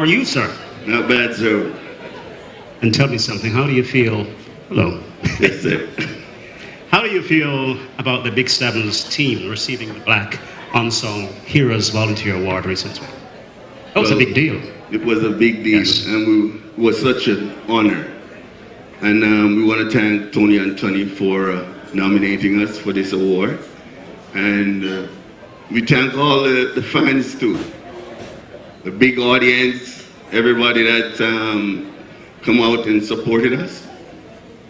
are you, sir? Not bad, sir. And tell me something. How do you feel? Hello. Yes, sir. How do you feel about the Big Seven's team receiving the Black Unsung Heroes Volunteer Award recently? That was a big deal. It was a big deal, Yes. and it was such an honor. And we want to thank Tony and Tony for nominating us for this award. And we thank all the fans too. The big audience, everybody that come out and supported us.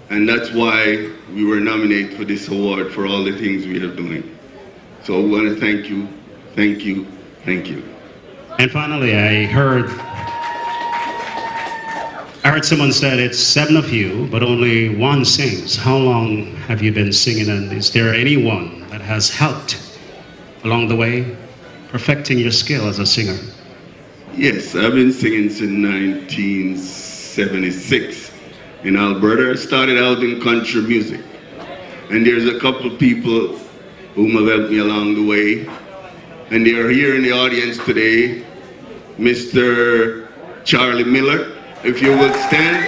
And that's why we were nominated for this award for all the things we are doing. So I want to thank you, thank you, thank you. And finally, I heard someone said it's 7 of you, but only one sings. How long have you been singing, and is there anyone that has helped along the way, perfecting your skill as a singer? Yes, I've been singing since 1976 in Alberta. I started out in country music. And there's a couple of people whom have helped me along the way. And they are here in the audience today. Mr. Charlie Miller, if you would stand.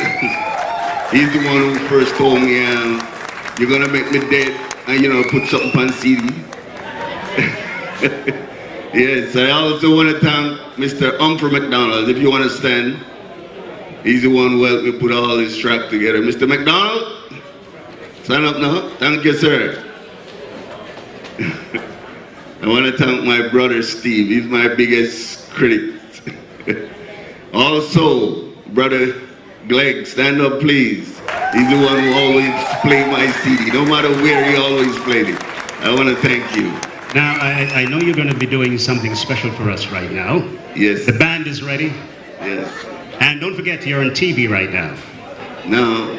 He's the one who first told me, you're gonna make me dead and put something on CD. Yes, I also want to thank Mr. Humphrey McDonald, if you want to stand. He's the one who helped me put all this track together. Mr. McDonald, stand up now. Thank you, sir. I want to thank my brother Steve. He's my biggest critic. Also, brother Glegg, stand up please. He's the one who always played my CD. No matter where, he always played it. I want to thank you. Now, I know you're going to be doing something special for us right now. Yes. The band is ready. Yes. And don't forget, you're on TV right now. No.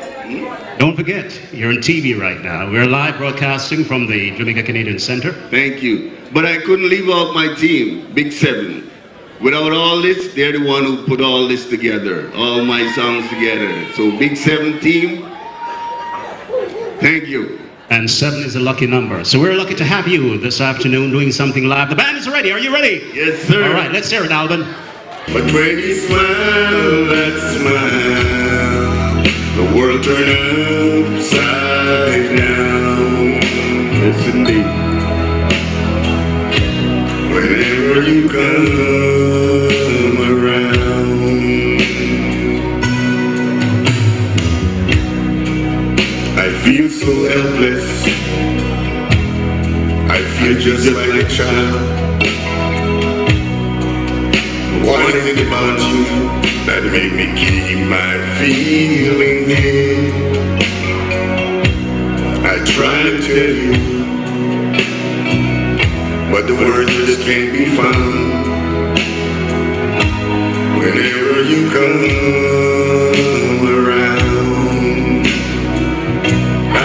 Don't forget, you're on TV right now. We're live broadcasting from the Jamaica Canadian Center. Thank you. But I couldn't leave out my team, Big Seven. Without all this, they're the one who put all this together, all my songs together. So Big Seven team, thank you. And 7 is a lucky number. So we're lucky to have you this afternoon doing something live. The band is ready. Are you ready? Yes, sir. All right, let's hear it, Alvin. But when you smile, that smile, the world turns upside down. Yes, indeed. Whenever you come around, I feel so helpless. I feel just like a child. What is it about you that make me keep my feelings in? I try to tell you, but the words just can't be found. Whenever you come around, I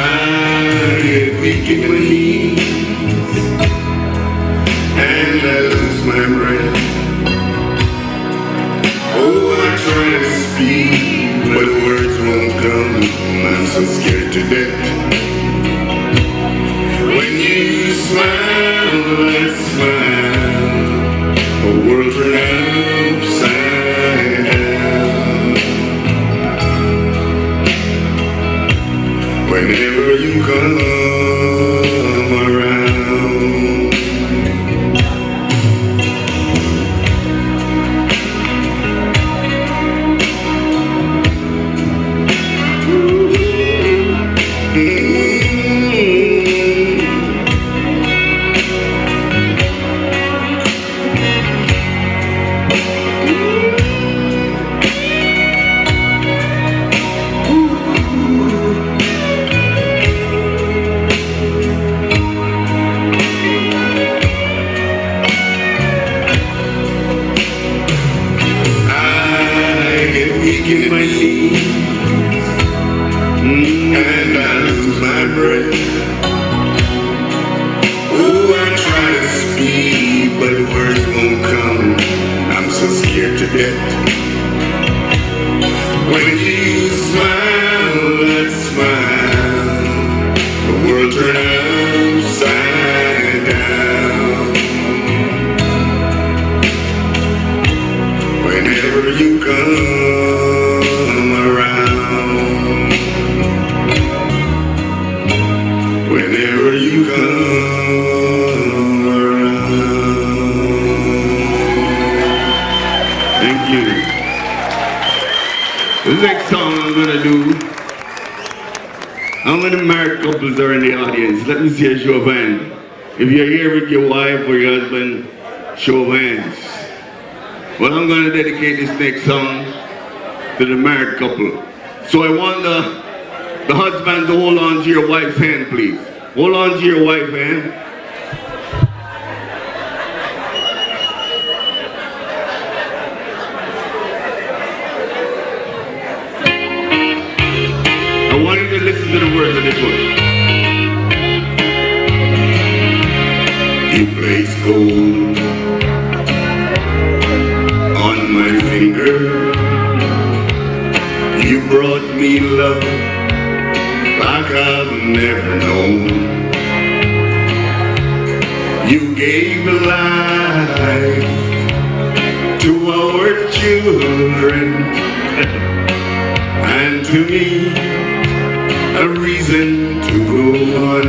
get weak in my knees and I lose my breath. Oh, I try to speak, but the words won't come. I'm so scared to death. When you smile, that smile, the world turns upside down. Whenever you come around. In my knees, and I lose my breath. Oh, I try to speak, but the words won't come. I'm so scared to death. When you smile, that smile, the world turns upside down. Whenever you come around, whenever you come around. Thank you. The next song I'm gonna do, how many married couples are in the audience? Let me see a show of hands. If you're here with your wife or your husband, show of hands. Well, I'm going to dedicate this next song to the married couple. So I want the husband to hold on to your wife's hand, please. Hold on to your wife's hand. I want you to listen to the words of this one. You place gold on my finger. You brought me love like I've never known. You gave life to our children and to me a reason to go on.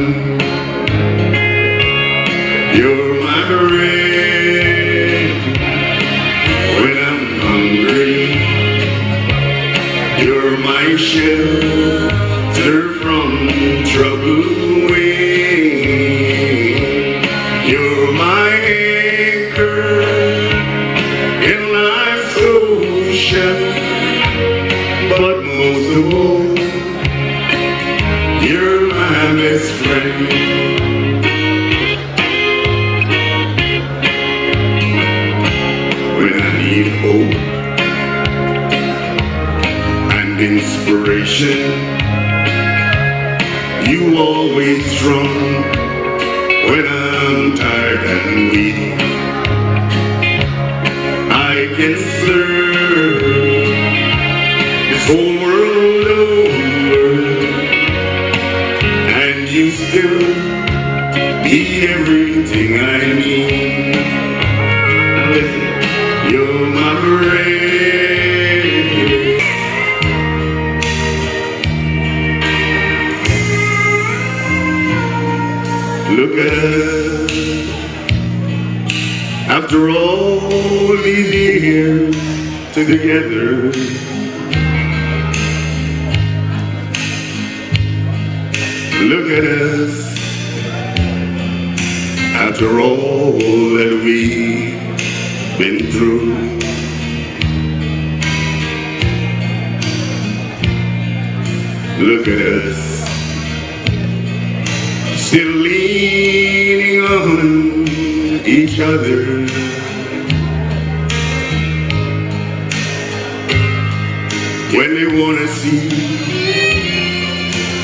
You're my bread when I'm hungry. You're my shelter from trouble when you're my anchor in life's ocean. But most of all, you're my best friend. Hope and inspiration, you always strong when I'm tired and weak. I can serve this whole world over, and you still be everything I need. Now listen. You're my bread. Look at us. After all these years together, look at us. After all that we've been through, look at us, still leaning on each other. When they want to see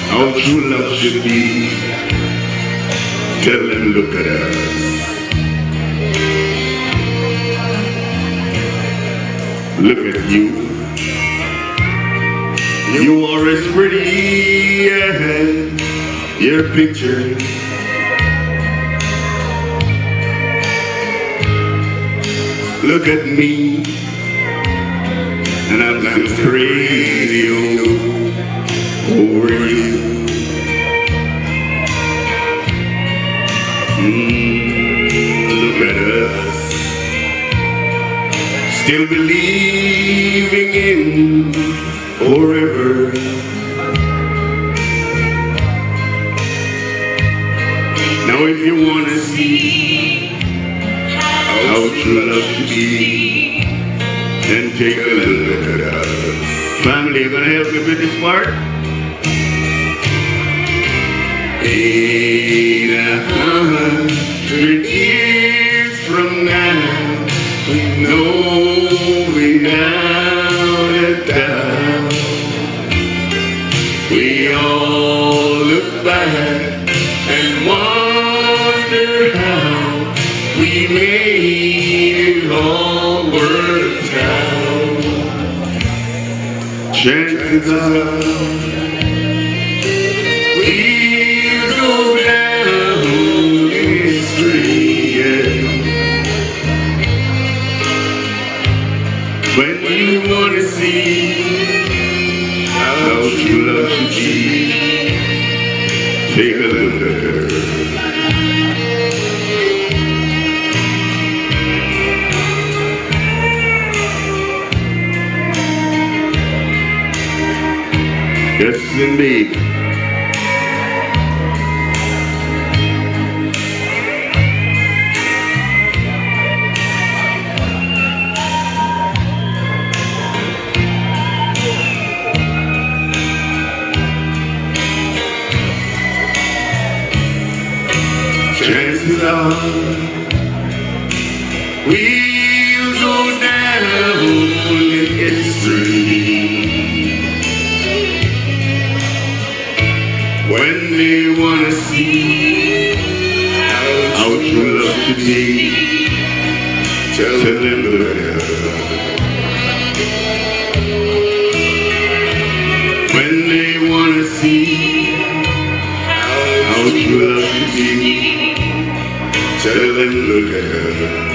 how true love should be, tell them, look at us. Look at you. You are as pretty as your picture. Look at me, and I'm still crazy over you. Look at us, still believing in forever. Now if you want to see how true love should be, then take a look at us. Family, you gonna help me with this part? 800 years from now, we know without a doubt, we all look back and wonder how we made it all work out. Chances are we'll go down in history, yeah. When you want at her. Yes, indeed. Chances are we'll go down in history when they wanna see how true love should be. Tell them look at her. When they wanna see how true love should be. Tell them look at her.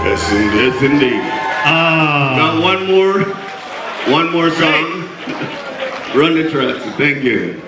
Yes, yes indeed. Got one more song. Run the tracks. Thank you.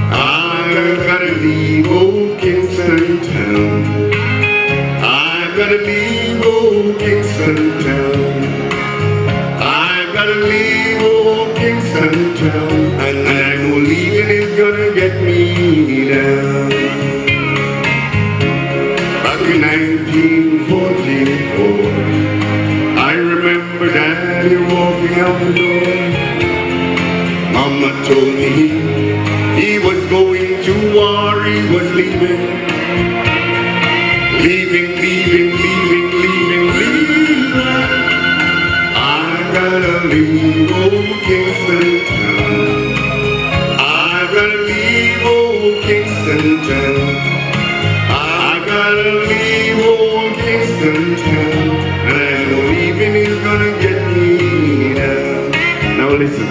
I've gotta leave old Kingston town. I've gotta leave old Kingston town. I've gotta leave old Kingston town. And I know leaving is gonna get me down. Back in 1944, I remember Daddy walking out the door. Mama told me he was going to war, he was leaving. Leaving. I gotta leave old Kingston town. I gotta leave old Kingston town. I gotta leave old Kingston town. And I know leaving is gonna get me down. Now listen.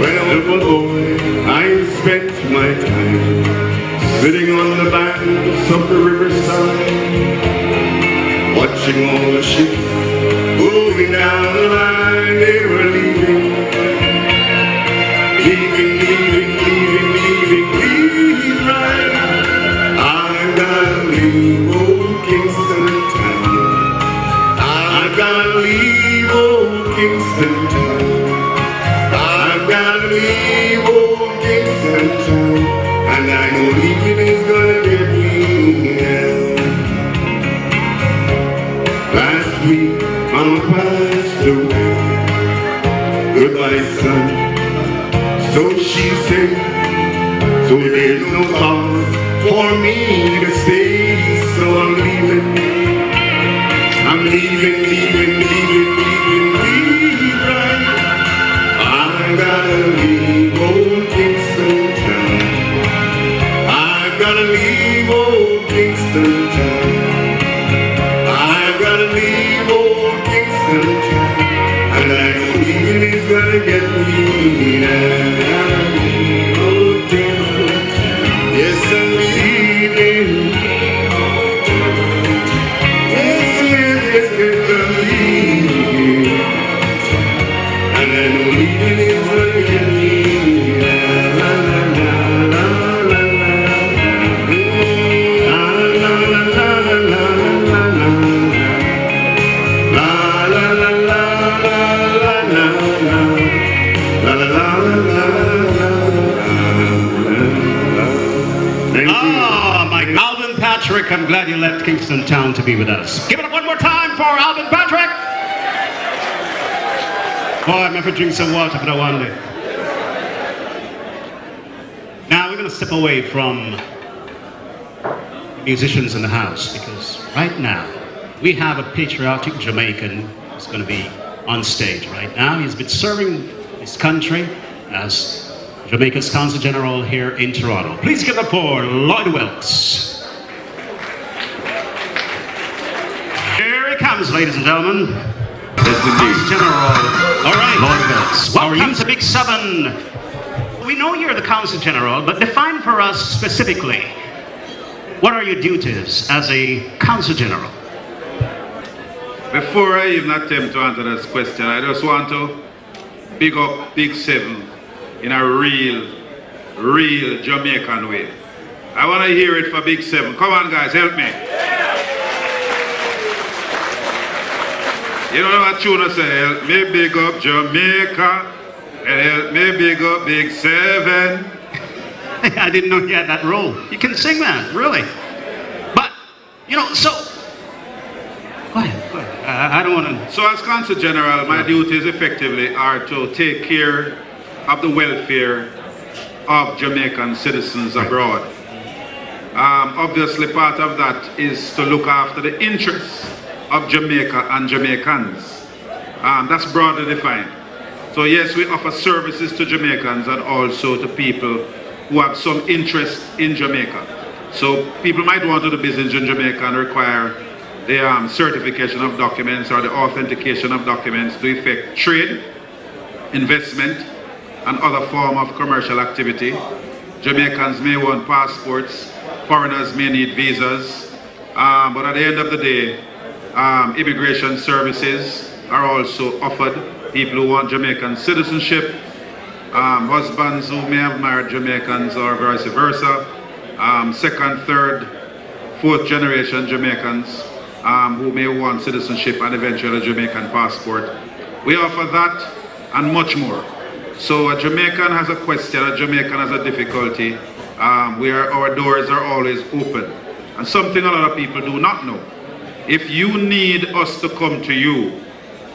When I was a boy, I spent my time sitting on the banks of the riverside, watching all the ships moving down the line. They were leaving. Right. I gotta leave old Kingston town. I gotta leave old Kingston town. I've gotta leave old Kingston town, and I know leaving is gonna get me down. Last week, Mama passed away. Goodbye, son. So she said, so there's no cause for me to stay, so I'm leaving. I'm leaving. Right. I gotta leave old Kingston town. I gotta leave old Kingston town. I gotta leave old Kingston town. And I know leaving is gonna get me down. Old Kingston town. Yes, I'm leaving. Yes, I'm leaving. And I know leaving is gonna get me down. La la la la la la la la la la la Patrick, I'm glad you left Kingston Town to be with us. Give it up one more time for Alvin Patrick. Boy, I'm ever drink some water for the one day. Now we're going to step away from musicians in the house because right now we have a patriotic Jamaican who's going to be on stage right now. He's been serving his country as Jamaica's Consul General here in Toronto. Please give it up for Lloyd Wilkes. comes, ladies and gentlemen. Yes, indeed. General. All right. Lord Wilkes. Welcome to Big 7. We know you're the Council General, but define for us specifically, what are your duties as a Council General? Before I even attempt to answer this question, I just want to big up Big 7 in a real Jamaican way. I want to hear it for Big 7. Come on, guys, help me. You know what tune say? Help me big up Jamaica, and help me big up Big 7. I didn't know you had that role. You can sing that, really. But, so... Go ahead. I don't want to... So as Council General, my duties effectively are to take care of the welfare of Jamaican citizens abroad. Obviously, part of that is to look after the interests of Jamaica and Jamaicans. That's broadly defined. So yes, we offer services to Jamaicans and also to people who have some interest in Jamaica. So people might want to do business in Jamaica and require the certification of documents or the authentication of documents to effect trade, investment, and other form of commercial activity. Jamaicans may want passports, foreigners may need visas, but at the end of the day, immigration services are also offered. People who want Jamaican citizenship, husbands who may have married Jamaicans or vice versa, second, third, fourth generation Jamaicans who may want citizenship and eventually a Jamaican passport. We offer that and much more. So a Jamaican has a question, a Jamaican has a difficulty, our doors are always open. And something a lot of people do not know. If you need us to come to you,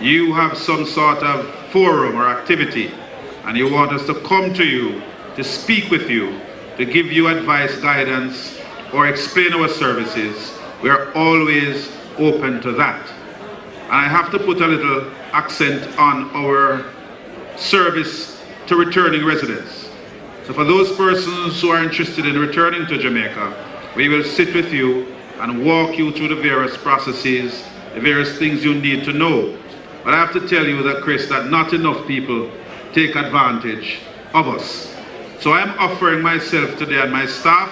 you have some sort of forum or activity, and you want us to come to you, to speak with you, to give you advice, guidance, or explain our services, we are always open to that. And I have to put a little accent on our service to returning residents. So for those persons who are interested in returning to Jamaica, we will sit with you and walk you through the various processes, the various things you need to know. But I have to tell you that, Chris, that not enough people take advantage of us. So I'm offering myself today and my staff,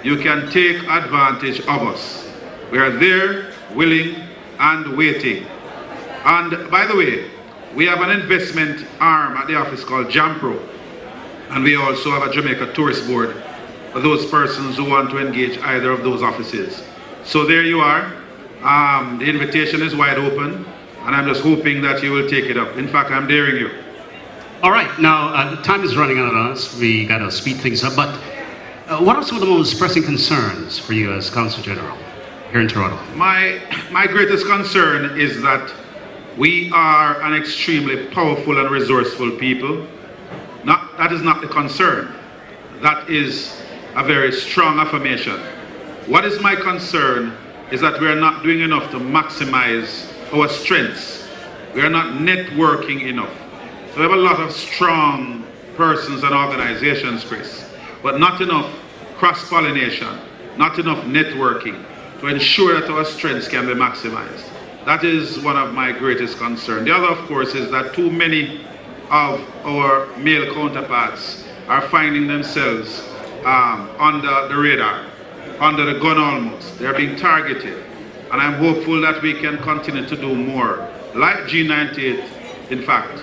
you can take advantage of us. We are there, willing and waiting. And by the way, we have an investment arm at the office called JAMPRO. And we also have a Jamaica Tourist Board for those persons who want to engage either of those offices. So there you are. The invitation is wide open, and I'm just hoping that you will take it up. In fact, I'm daring you. All right, now time is running out on us. We got to speed things up. But what are some of the most pressing concerns for you as Council General here in Toronto? My greatest concern is that we are an extremely powerful and resourceful people. That is not the concern. That is a very strong affirmation. What is my concern is that we are not doing enough to maximize our strengths. We are not networking enough. So we have a lot of strong persons and organizations, Chris, but not enough cross-pollination, not enough networking to ensure that our strengths can be maximized. That is one of my greatest concerns. The other, of course, is that too many of our male counterparts are finding themselves under the radar, under the gun almost. They're being targeted. And I'm hopeful that we can continue to do more, like G98, in fact,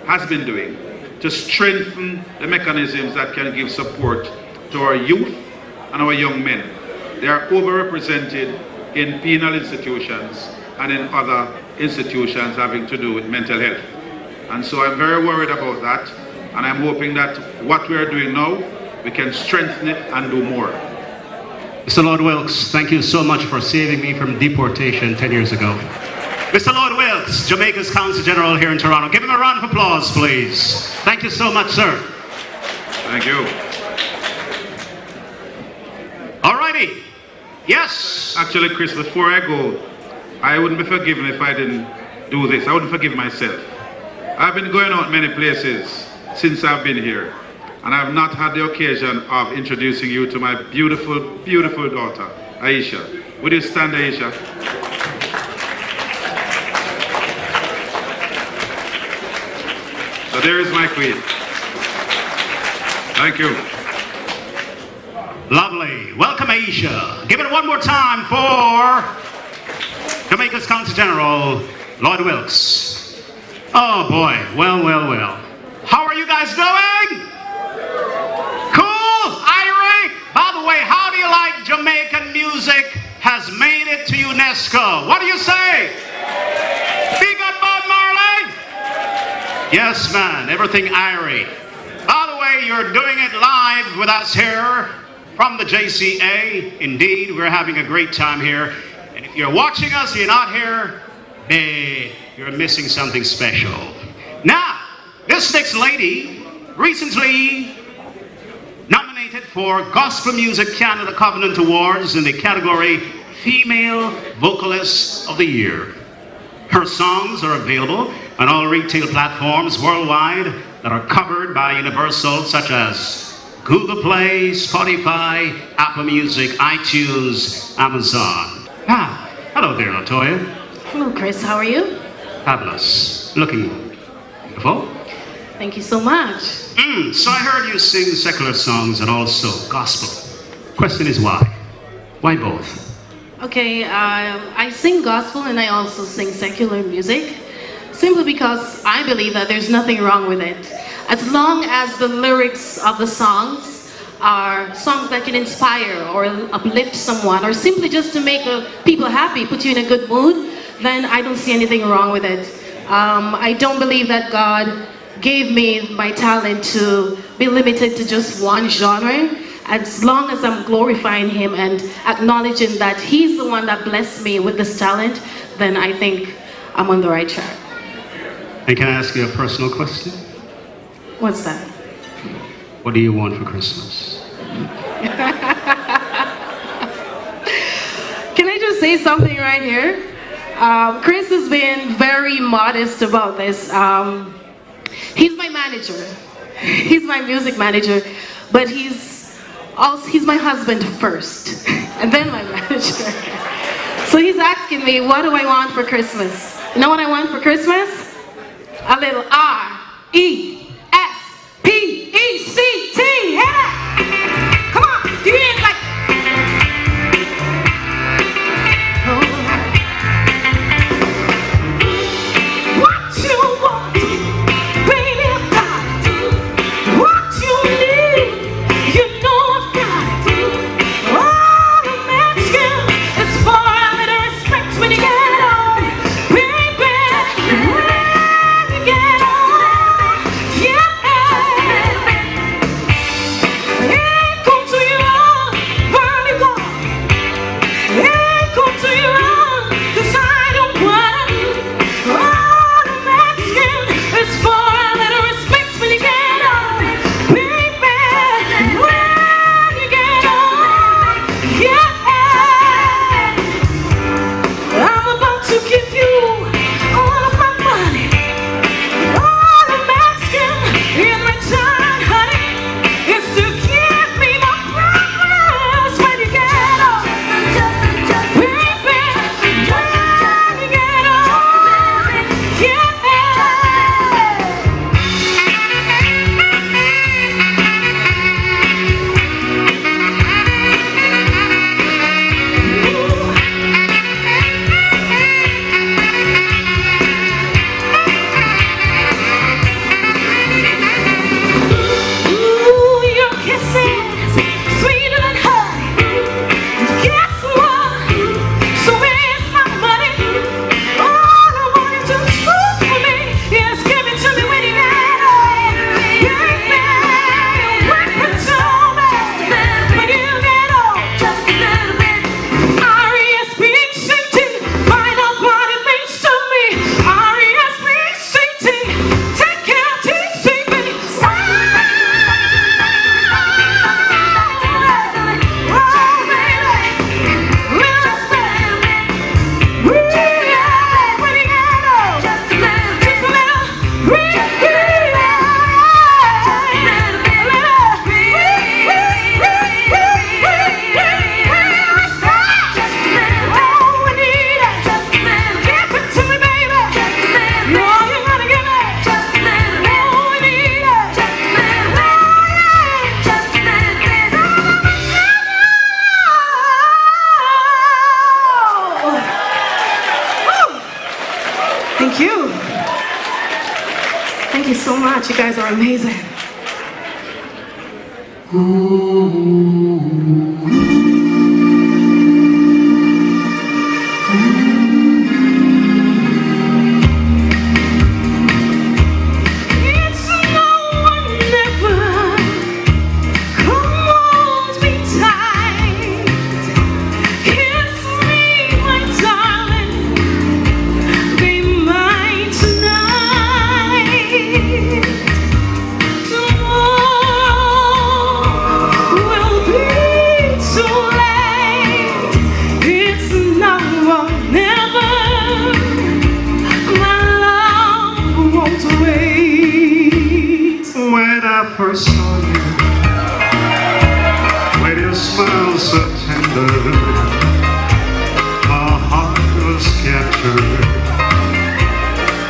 has been doing, to strengthen the mechanisms that can give support to our youth and our young men. They are overrepresented in penal institutions and in other institutions having to do with mental health. And so I'm very worried about that, and I'm hoping that what we are doing now, we can strengthen it and do more. Mr. Lord Wilkes, thank you so much for saving me from deportation 10 years ago. Mr. Lord Wilkes, Jamaica's Council General here in Toronto. Give him a round of applause, please. Thank you so much, sir. Thank you. All righty. Yes. Actually, Chris, before I go, I wouldn't be forgiven if I didn't do this. I wouldn't forgive myself. I've been going out many places since I've been here, and I've not had the occasion of introducing you to my beautiful, beautiful daughter, Aisha. Would you stand, Aisha? So there is my queen. Thank you. Lovely. Welcome, Asia. Give it one more time for Jamaica's Consul General, Lloyd Wilkes. Oh boy. Well, well, well. How are you guys doing? Cool? Irie? By the way, how do you like Jamaican music has made it to UNESCO? What do you say? Big up Bob Marley? Yes, man. Everything Irie. By the way, you're doing it live with us here from the JCA. Indeed, we're having a great time here. And if you're watching us, you're not here, you're missing something special. Now, this next lady recently nominated for Gospel Music Canada Covenant Awards in the category Female Vocalist of the Year. Her songs are available on all retail platforms worldwide that are covered by Universal, such as Google Play, Spotify, Apple Music, iTunes, Amazon. Ah, hello there, Latoya. Hello, Chris. How are you? Fabulous. Looking beautiful. Thank you so much. So I heard you sing secular songs and also gospel. Question is why? Why both? Okay, I sing gospel and I also sing secular music, simply because I believe that there's nothing wrong with it. As long as the lyrics of the songs are songs that can inspire or uplift someone, or simply just to make people happy, put you in a good mood, then I don't see anything wrong with it. I don't believe that God gave me my talent to be limited to just one genre. As long as I'm glorifying Him and acknowledging that He's the one that blessed me with this talent, then I think I'm on the right track. And can I ask you a personal question? What's that? What do you want for Christmas? Can I just say something right here? Chris has been very modest about this. He's my manager. He's my music manager, but he's my husband first, and then my manager. So he's asking me, what do I want for Christmas? You know what I want for Christmas? A little RESPECT. Yeah! Come on, do your hands like. What you want, baby, I've got it. What you need, you know I've got it. All I'm asking is for a little respect when you get on, baby. When you get on, yeah. Thank you. Thank you so much. You guys are amazing. First saw you, with your smile so tender, my heart was captured,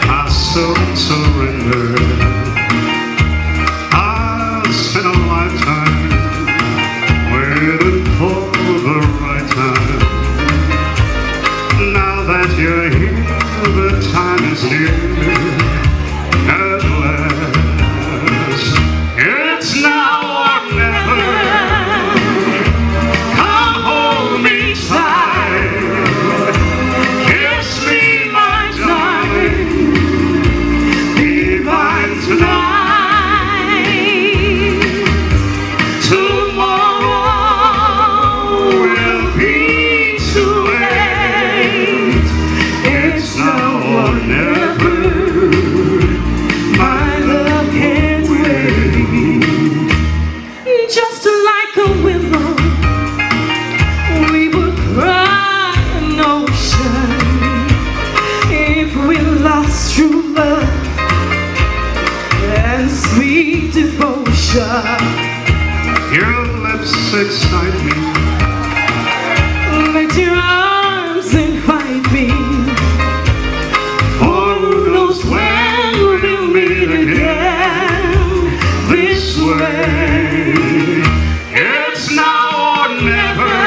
my soul surrendered. I spent a lifetime waiting for the right time. Now that you're here, the time is near. At last, it's now or never. Come hold me tight, kiss me, my darling, be mine tonight. Tomorrow will be too late. It's now or never. My love can't wait. Just like a willow, we would cry an ocean if we lost true love and sweet devotion. Your lips excite me. Let your arms invite me. For who knows when we'll meet again this way. It's now or never.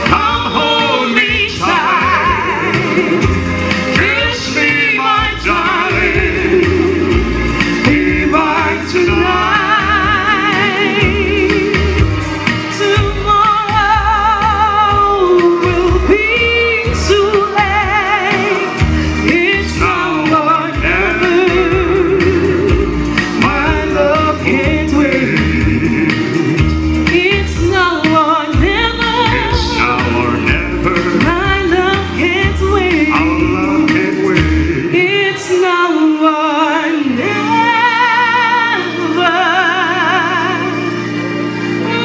Come hold me tight, kiss me, my darling, be mine tonight. Tomorrow will be too late. It's now or never. My love can't wait. It's now or never. It's now or never. My love can't wait. Our love can't wait. It's now or never.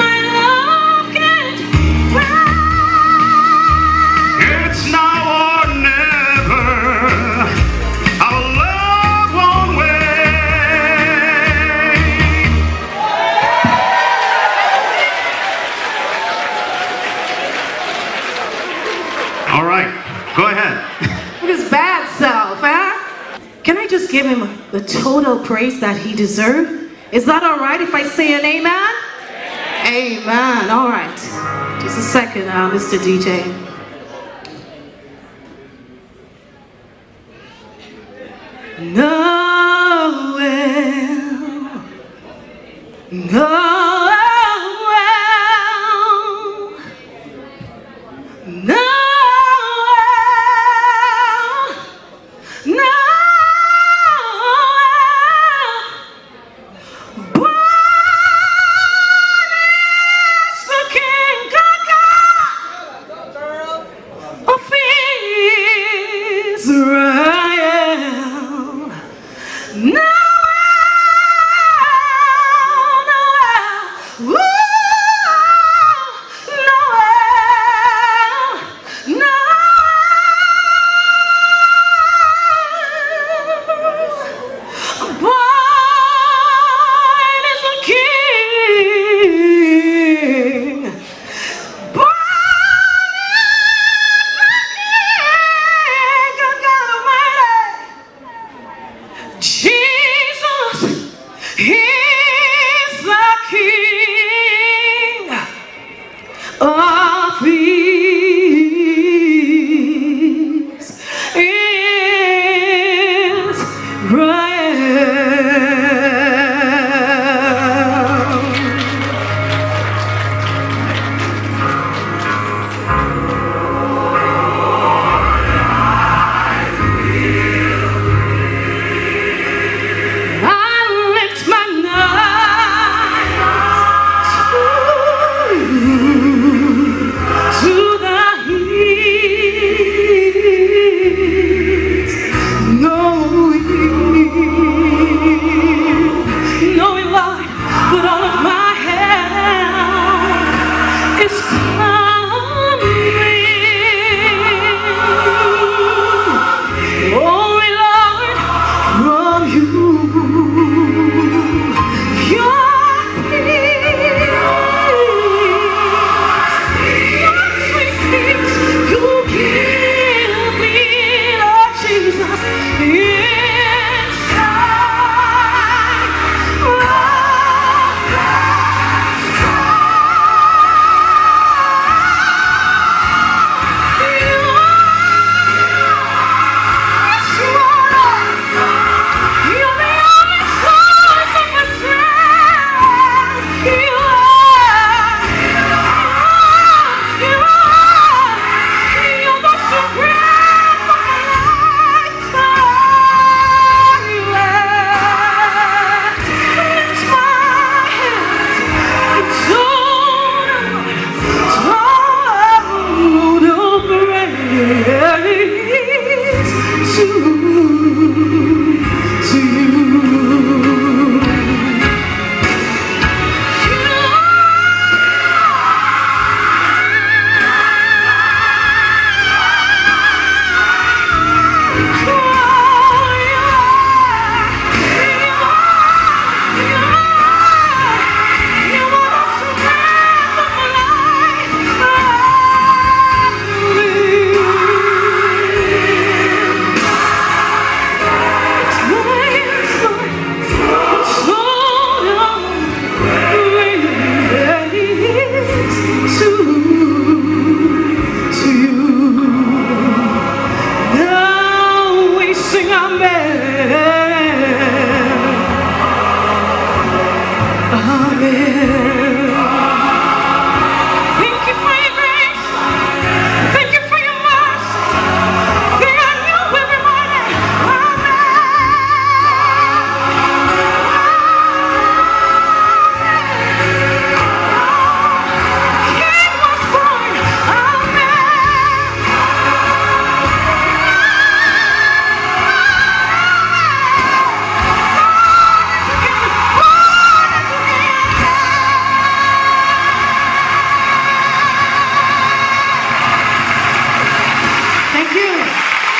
My love can't wait. It's now or never. Our love won't wait. All right, go ahead. With his bad self, huh? Can I just give him the total praise that he deserved? Is that all right if I say an amen? Amen. All right. Just a second, Mr. DJ. Noel, Noel, Noel, Noel. Born is the King Gaga of Israel. Noel, Noel.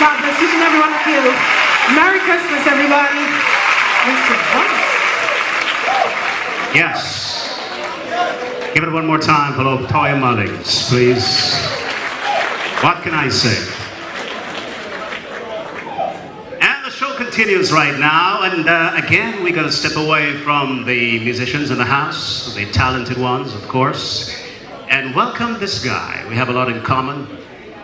God bless each and every one of you. Merry Christmas, everybody. Yes. Give it one more time for Toya Mullings, please. What can I say? And the show continues right now, and again, we're going to step away from the musicians in the house, the talented ones, of course, and welcome this guy. We have a lot in common.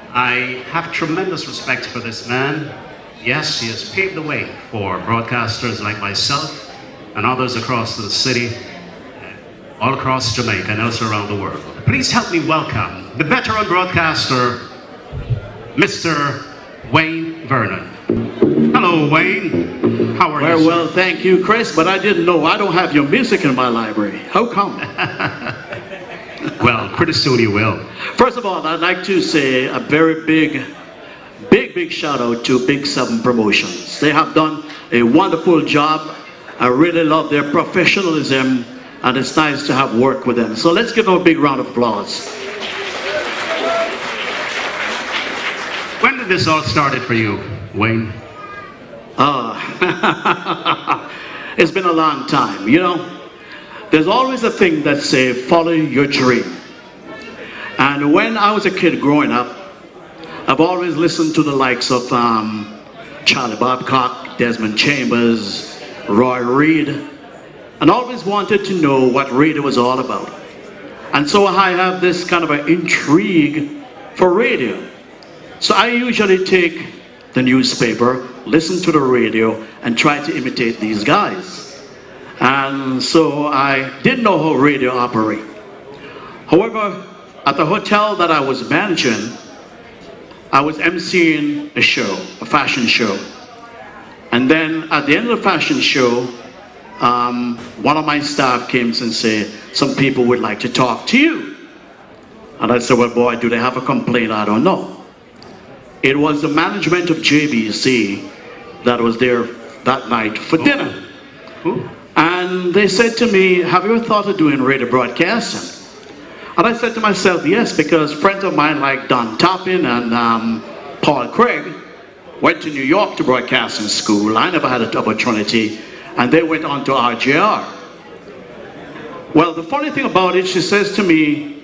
I have tremendous respect for this man. Yes, he has paved the way for broadcasters like myself and others across the city, all across Jamaica and elsewhere around the world. Please help me welcome the veteran broadcaster, Mr. Wayne Vernon. Hello, Wayne. How are you? Well, thank you, Chris, but I didn't know I don't have your music in my library. How come? Well, pretty soon you will. First of all, I'd like to say a very big shout out to Big 7 Promotions. They have done a wonderful job. I really love their professionalism, and it's nice to have worked with them. So let's give them a big round of applause. When did this all started for you, Wayne? It's been a long time, you know. There's always a thing that say, follow your dream. And when I was a kid growing up, I've always listened to the likes of Charlie Babcock, Desmond Chambers, Roy Reid, and always wanted to know what radio was all about. And so I have this kind of an intrigue for radio. So I usually take the newspaper, listen to the radio, and try to imitate these guys. And so I didn't know how radio operate. However, at the hotel that I was managing, I was emceeing a show, a fashion show. And then at the end of the fashion show, one of my staff came and said, some people would like to talk to you. And I said, well, boy, do they have a complaint? I don't know. It was the management of JBC that was there that night for dinner. And they said to me, have you ever thought of doing radio broadcasting? And I said to myself, yes, because friends of mine like Don Toppin and Paul Craig went to New York to broadcasting school. I never had an opportunity, and they went on to RJR. Well, the funny thing about it, she says to me,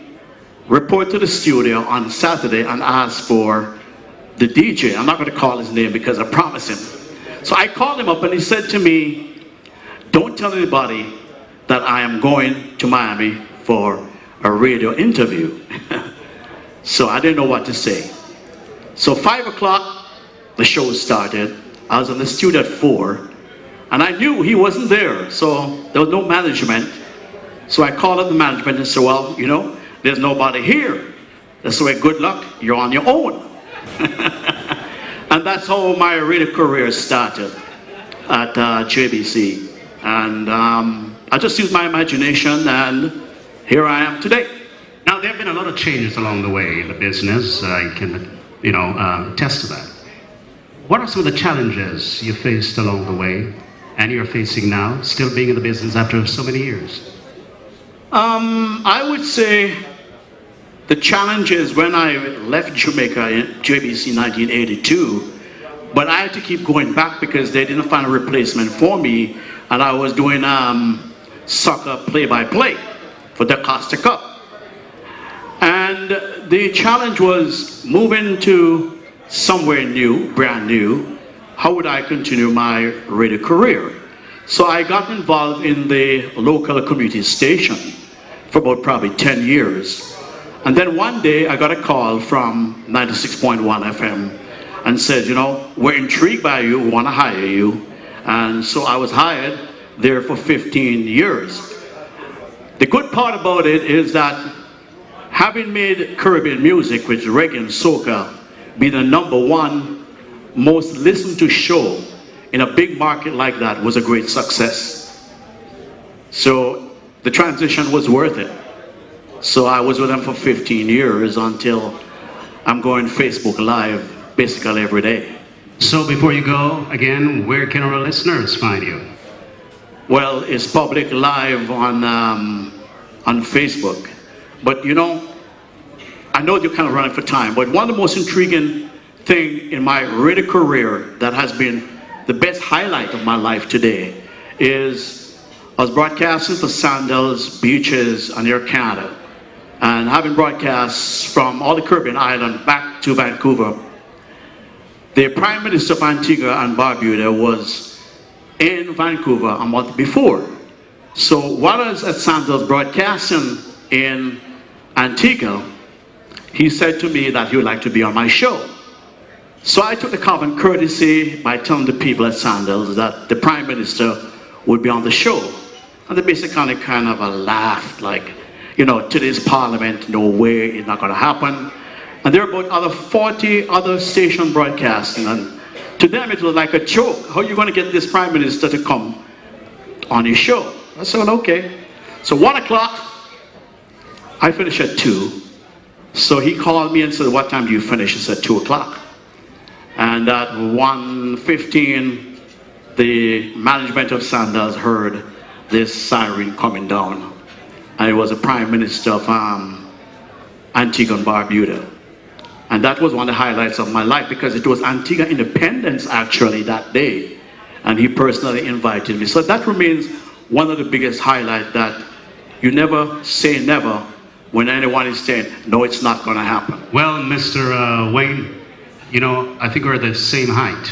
report to the studio on Saturday and ask for the DJ. I'm not going to call his name because I promised him. So I called him up and he said to me, don't tell anybody that I am going to Miami for a radio interview. So I didn't know what to say. So 5 o'clock, the show started. I was in the studio at 4, and I knew he wasn't there, so there was no management. So I called up the management and said, well, you know, there's nobody here. They said, well, good luck, you're on your own. And that's how my radio career started at JBC. And I just used my imagination, and here I am today. Now, there have been a lot of changes along the way in the business. I can, attest to that. What are some of the challenges you faced along the way and you're facing now, still being in the business after so many years? I would say the challenge is when I left Jamaica in JBC 1982, but I had to keep going back because they didn't find a replacement for me, and I was doing soccer play-by-play for the Costa Cup. And the challenge was moving to somewhere new, brand new. How would I continue my radio career? So I got involved in the local community station for about probably 10 years. And then one day I got a call from 96.1 FM and said, you know, we're intrigued by you, we want to hire you. And so I was hired there for 15 years. The good part about it is that having made Caribbean music, which reggae and soca, be the #1 most listened to show in a big market like that was a great success. So the transition was worth it. So I was with them for 15 years until I'm going Facebook Live basically every day. So before you go, again, where can our listeners find you? Well, it's public live on Facebook. But you know, I know you're kind of running for time, but one of the most intriguing thing in my radio career that has been the best highlight of my life today is I was broadcasting for Sandals, Beaches, and Air Canada, and having broadcasts from all the Caribbean islands back to Vancouver. The Prime Minister of Antigua and Barbuda was in Vancouver a month before. So while I was at Sandals broadcasting in Antigua, he said to me that he would like to be on my show. So I took the common courtesy by telling the people at Sandals that the Prime Minister would be on the show. And they basically kind of laughed, like, you know, today's Parliament, no way, it's not going to happen. And there were about other 40 other station broadcasting, and to them it was like a joke. How are you going to get this Prime Minister to come on his show? I said, well, okay. So 1 o'clock, I finished at 2. So he called me and said, what time do you finish? I said, 2 o'clock. And at 1:15, the management of Sandals heard this siren coming down. And it was the Prime Minister of Antigua and Barbuda. And that was one of the highlights of my life, because it was Antigua Independence actually that day. And he personally invited me. So that remains one of the biggest highlights, that you never say never when anyone is saying, no, it's not going to happen. Well, Mr. Wayne, you know, I think we're the same height,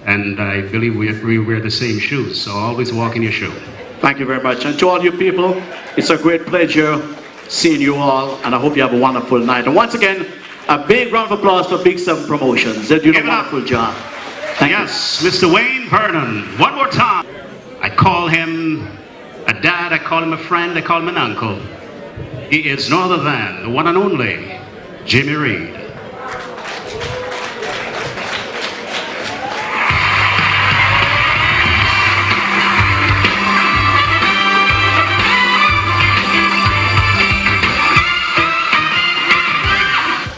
and I believe we wear the same shoes, so always walk in your shoe. Thank you very much. And to all you people, it's a great pleasure seeing you all, and I hope you have a wonderful night. And once again, a big round of applause for Big 7 Promotions. They do a wonderful job. Thank you. Mr. Wayne Vernon, one more time. I call him a dad, I call him a friend, I call him an uncle. He is no other than the one and only Jimmy Reed.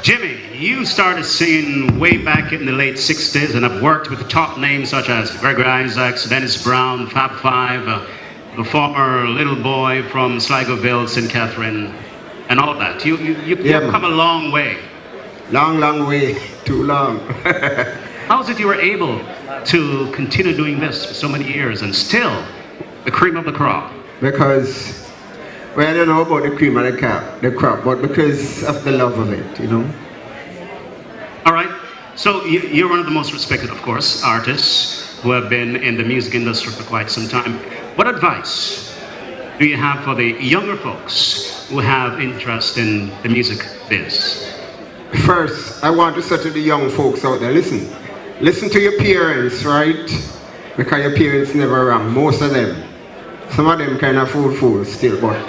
Jimmy, you started singing way back in the late 60s, and have worked with top names such as Gregory Isaacs, Dennis Brown, Fab Five, the former little boy from Sligoville, St. Catherine, and all that. You've come a long way. Long way, too long. How is it you were able to continue doing this for so many years and still the cream of the crop? Because, well, I don't know about the cream of the crop, but because of the love of it, you know. All right, so you're one of the most respected, of course, artists who have been in the music industry for quite some time. What advice do you have for the younger folks who have interest in the music biz? First, I want to say to the young folks out there, listen to your parents, right? Because your parents never wrong, most of them. Some of them kind of fool still, but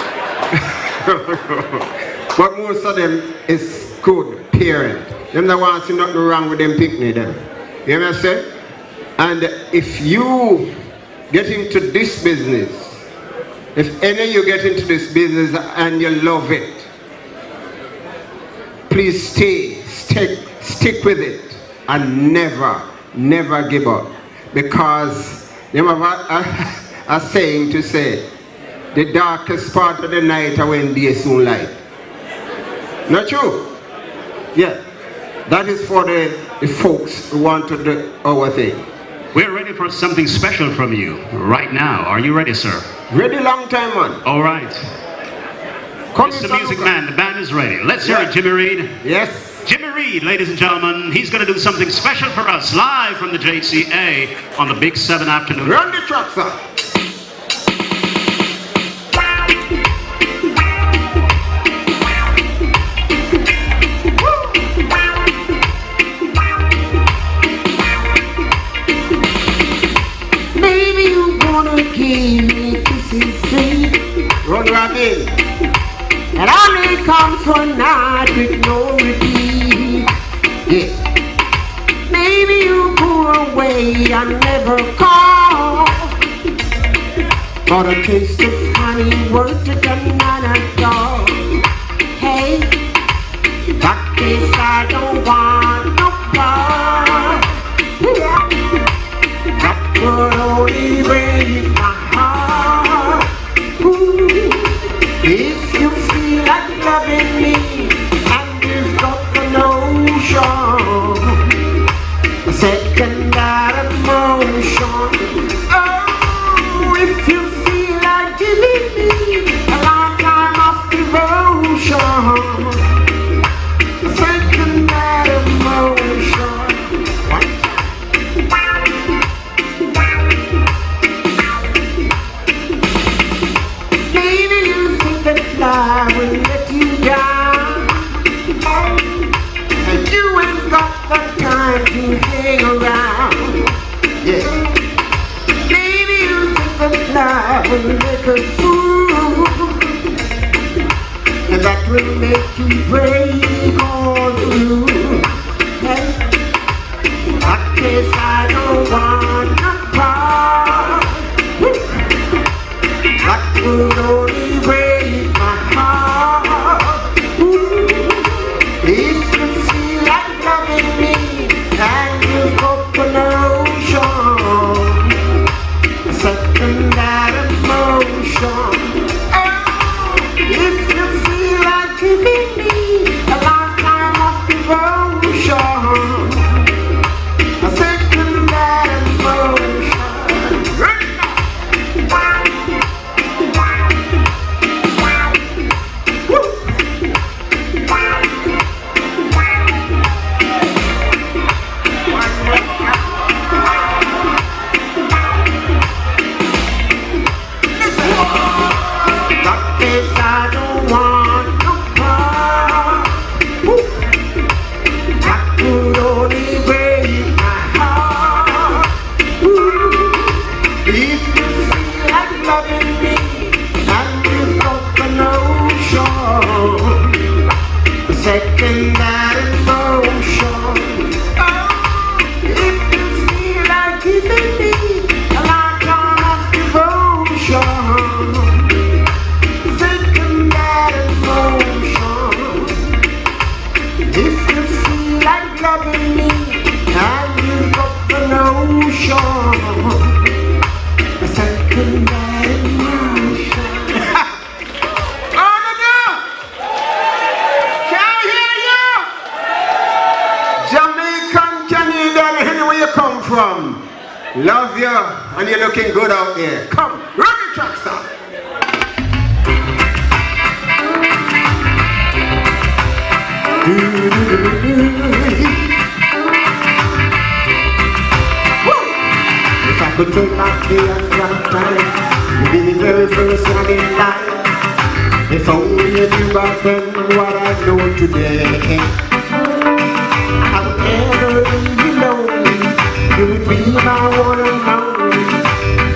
but most of them is good parent. Them that want to see nothing wrong with them picnic them. You know what I'm saying? And if you get into this business, if any of you get into this business and you love it, please stick with it and never give up. Because you have a saying to say, the darkest part of the night are when day soon light. Not true? Yeah. That is for the folks who want to do our thing. We're ready for something special from you right now. Are you ready, sir? Ready long time, man. All right. Come Mr. Music Man, the band is ready. Let's hear it, Jimmy Reed. Yes. Jimmy Reed, ladies and gentlemen, he's going to do something special for us live from the JCA on the Big 7 afternoon. Run the truck, sir. Run Robin. And only comes one night with no repeat. Yeah. Maybe you go away and never call, but a taste of honey worth it another dog. Hey, that case I don't want no part. That would only break my heart. Ooh. If you feel like loving me and you've got the notion, second that emotion. Oh, if you feel like giving me a lifetime of devotion, second that emotion. Maybe you think that love will let you down, and you ain't got the time to hang around. Yeah. Maybe you think that love will make a fool, and that will make you break all the rules. Hey, that case I don't want to part. That would only break my heart. If you feel like loving me and you've got an ocean, second that emotion. Oh, if you feel like giving me a lifetime of devotion, second that emotion. I don't want to part. That could only break my heart. If you feel like loving me and you've got an ocean, second that emotion. Oh, if you feel like giving me a lifetime of devotion, if you feel like loving me and you've got the notion, a second emotion. Oh, no! Can I hear you? Jamaican, Canadian, anywhere you come from. Love you, and you're looking good out there. Come, run the track, sir. If I could turn back the exact time, you'd be the very first one in life. If only you knew back then what I know today, I would never leave you lonely. You would be my one and only.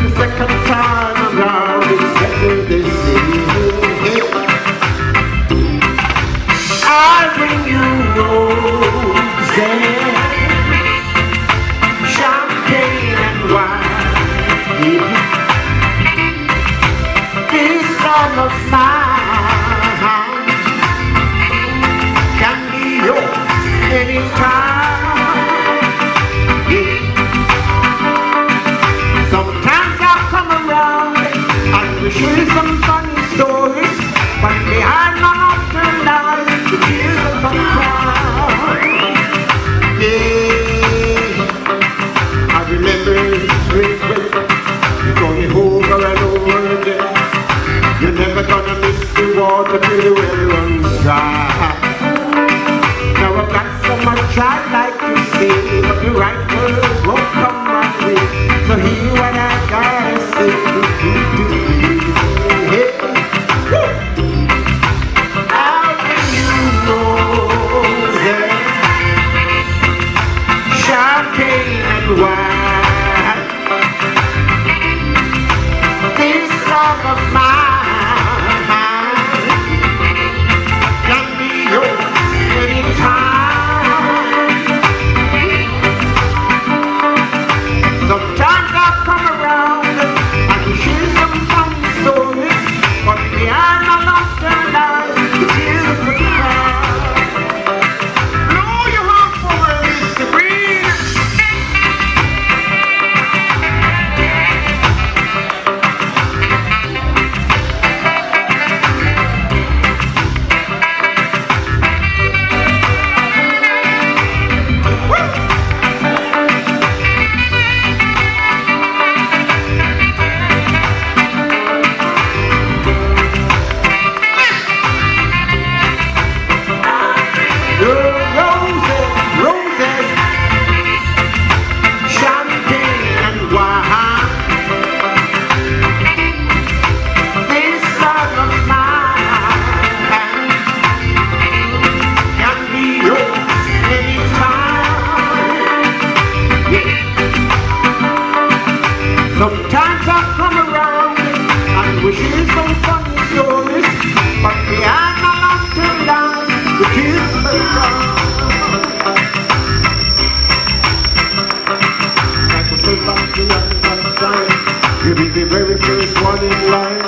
The second time around, it's better they say. I'll bring you roses, champagne and wine. This love of mine can be yours anytime. Sometimes I come around and we share some funny stories, but behind my often lies the tears of a crowd. Yeah, I remember it when going over and over again. You're never gonna miss the water till the well runs dry. Now I've got so much I'd like to say, but the right words won't come my way. So hear what I gotta say to you. Hey. I'll bring you roses, champagne and wine. This love of mine can be yours anytime. Sometimes I come around and share some funny stories, but behind my laughter lies the tears of the crowd. Blow your heart forward, Mr. Green. the very first one in line.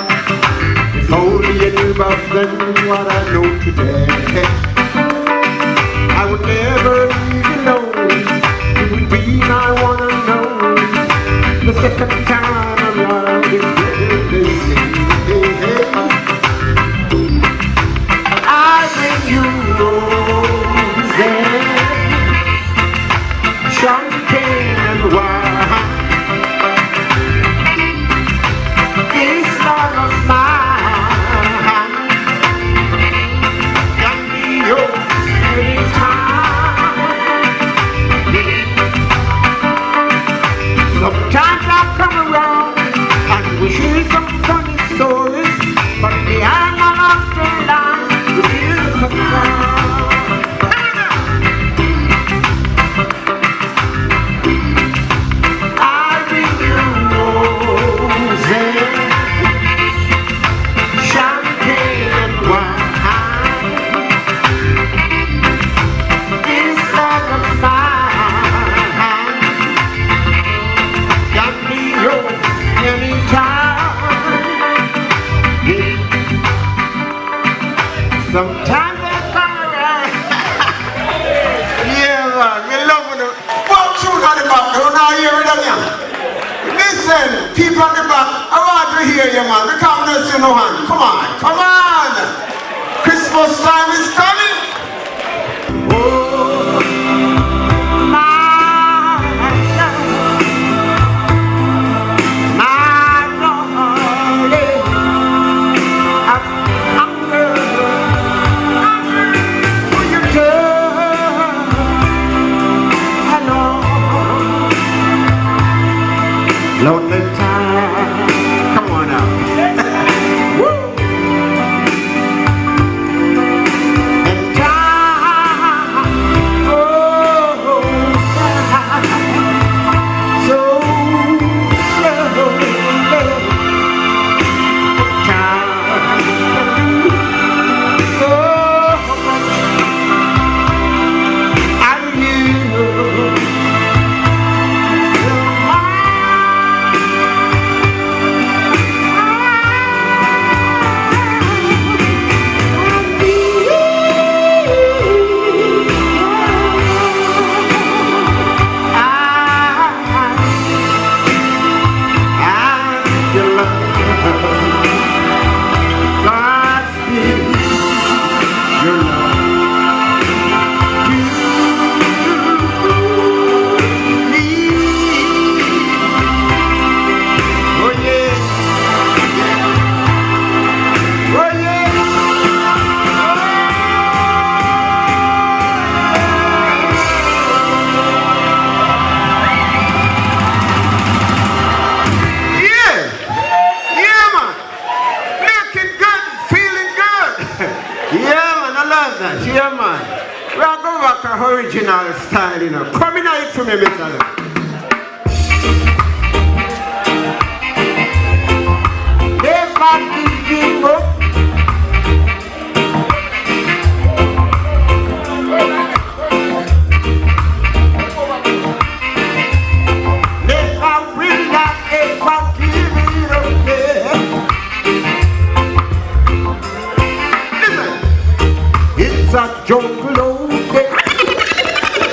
If only you knew back then what I know today. I would never leave you alone. You would be my one and only. The second time around is better than hey. I bring you roses, champagne and wine. This love of mine can be yours anytime. Sometimes I come around and wish you some funny stories, but behind my laughter lies the tears of clown. I bring you roses, champagne and wine. This love of mine can be yours anytime. Sometimes I come around. Yeah, man, we love it. What shoes on the back? You now hear it again. Listen, people on the back, I want to hear you, man. We can't just see no hand. Come on, come on. Christmas time is coming. Oh, my darling, I'm for your turn. Hello, lonely time. Come on now. Woo! And time, oh, so slow. Time can do so much. I knew yeah, man. We are going back to original style, you know. Come in here for me, Mr. Never giving up. Never will I ever give it up, yeah. It's a jungle out there.